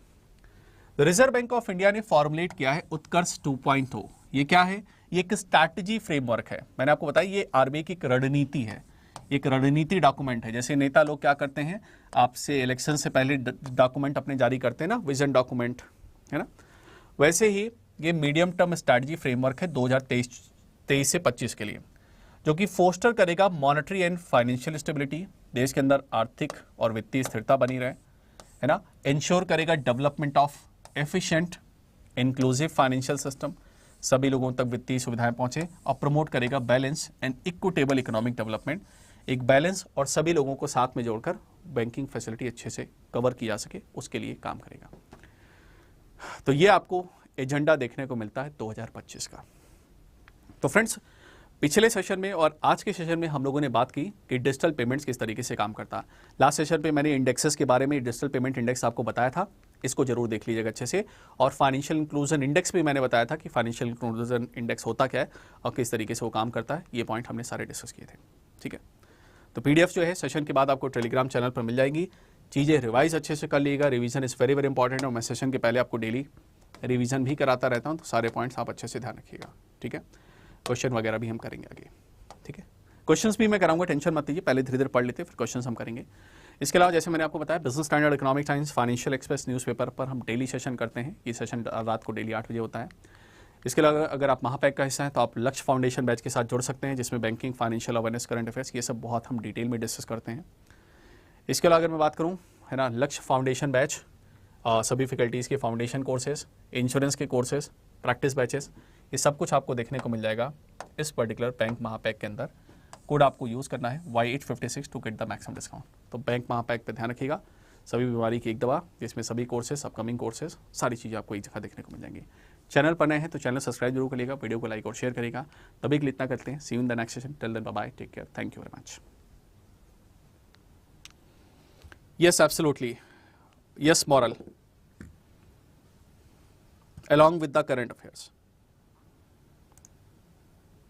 रिजर्व बैंक ऑफ इंडिया ने फॉर्मुलेट किया है उत्कर्ष 2.0। ये क्या है, ये एक स्ट्रैटेजी फ्रेमवर्क है। मैंने आपको बताया ये आरबीआई की एक रणनीति है, एक रणनीति डॉक्यूमेंट है। जैसे नेता लोग क्या करते हैं, आपसे इलेक्शन से पहले डॉक्यूमेंट अपने जारी करते हैं ना, विजन डॉक्यूमेंट, है ना, वैसे ही ये मीडियम टर्म स्ट्रैटेजी फ्रेमवर्क है 2023 से 25 के लिए, जो कि फोस्टर करेगा मॉनेटरी एंड फाइनेंशियल स्टेबिलिटी, देश के अंदर आर्थिक और वित्तीय स्थिरता बनी रहे, है ना। इंश्योर करेगा development of efficient inclusive financial system, सभी लोगों तक वित्तीय सुविधाएं पहुंचे, और प्रमोट करेगा balance and equitable economic development, एक बैलेंस और सभी लोगों को साथ में जोड़कर बैंकिंग फैसिलिटी अच्छे से कवर की जा सके, उसके लिए काम करेगा। तो ये आपको एजेंडा देखने को मिलता है 2025 का। तो फ्रेंड्स, पिछले सेशन में और आज के सेशन में हम लोगों ने बात की कि डिजिटल पेमेंट्स किस तरीके से काम करता है। लास्ट सेशन पे मैंने इंडेक्सेस के बारे में, डिजिटल पेमेंट इंडेक्स आपको बताया था, इसको जरूर देख लीजिएगा अच्छे से। और फाइनेंशियल इंक्लूजन इंडेक्स भी मैंने बताया था कि फाइनेंशियल इंक्लूजन इंडेक्स होता क्या है और किस तरीके से वो काम करता है, ये पॉइंट हमने सारे डिस्कस किए थे, ठीक है। तो PDF जो है सेशन के बाद आपको टेलीग्राम चैनल पर मिल जाएगी। चीज़ें रिवाइज अच्छे से कर लीजिएगा, revision is very very important, और मैं सेशन के पहले आपको डेली रिवीजन भी कराता रहता हूँ, तो सारे पॉइंट्स आप अच्छे से ध्यान रखिएगा, ठीक है। क्वेश्चन वगैरह भी हम करेंगे आगे, ठीक है। क्वेश्चंस भी मैं कराऊंगा, टेंशन मत लीजिए, पहले धीरे धीरे पढ़ लेते हैं, फिर क्वेश्चंस हम करेंगे। इसके अलावा जैसे मैंने आपको बताया, business standard, economic times, financial express newspaper पर हम डेली सेशन करते हैं। ये सेशन रात को डेली 8 बजे होता है। इसके अलावा अगर आप महापैक का हिस्सा हैं तो आप लक्ष्य फाउंडेशन बैच के साथ जुड़ सकते हैं, जिसमें banking, financial awareness, current affairs, ये सब बहुत हम डिटेल में डिस्कस करते हैं। इसके अलावा अगर मैं बात करूँ, है ना, लक्ष्य फाउंडेशन बैच, सभी फैकल्टीज़ के फाउंडेशन कोर्सेज, इंश्योरेंस के कोर्सेज, प्रैक्टिस बैचेस, ये सब कुछ आपको देखने को मिल जाएगा इस पर्टिकुलर बैंक महापैक के अंदर। कोड आपको यूज़ करना है Y856 to get the maximum discount. तो बैंक महापैक पे ध्यान रखिएगा, सभी बीमारी की एक दवा, जिसमें सभी कोर्सेज, अपकमिंग कोर्सेज, सारी चीज़ें आपको एक जगह देखने को मिल जाएंगी। चैनल पर नए हैं तो चैनल सब्सक्राइब जरूर करिएगा, वीडियो को लाइक और शेयर करिएगा। तभी के लिए इतना करते हैं। See you in the next session, till then bye bye, take care, thank you very much. Yes, absolutely, yes, moral along with the current affairs.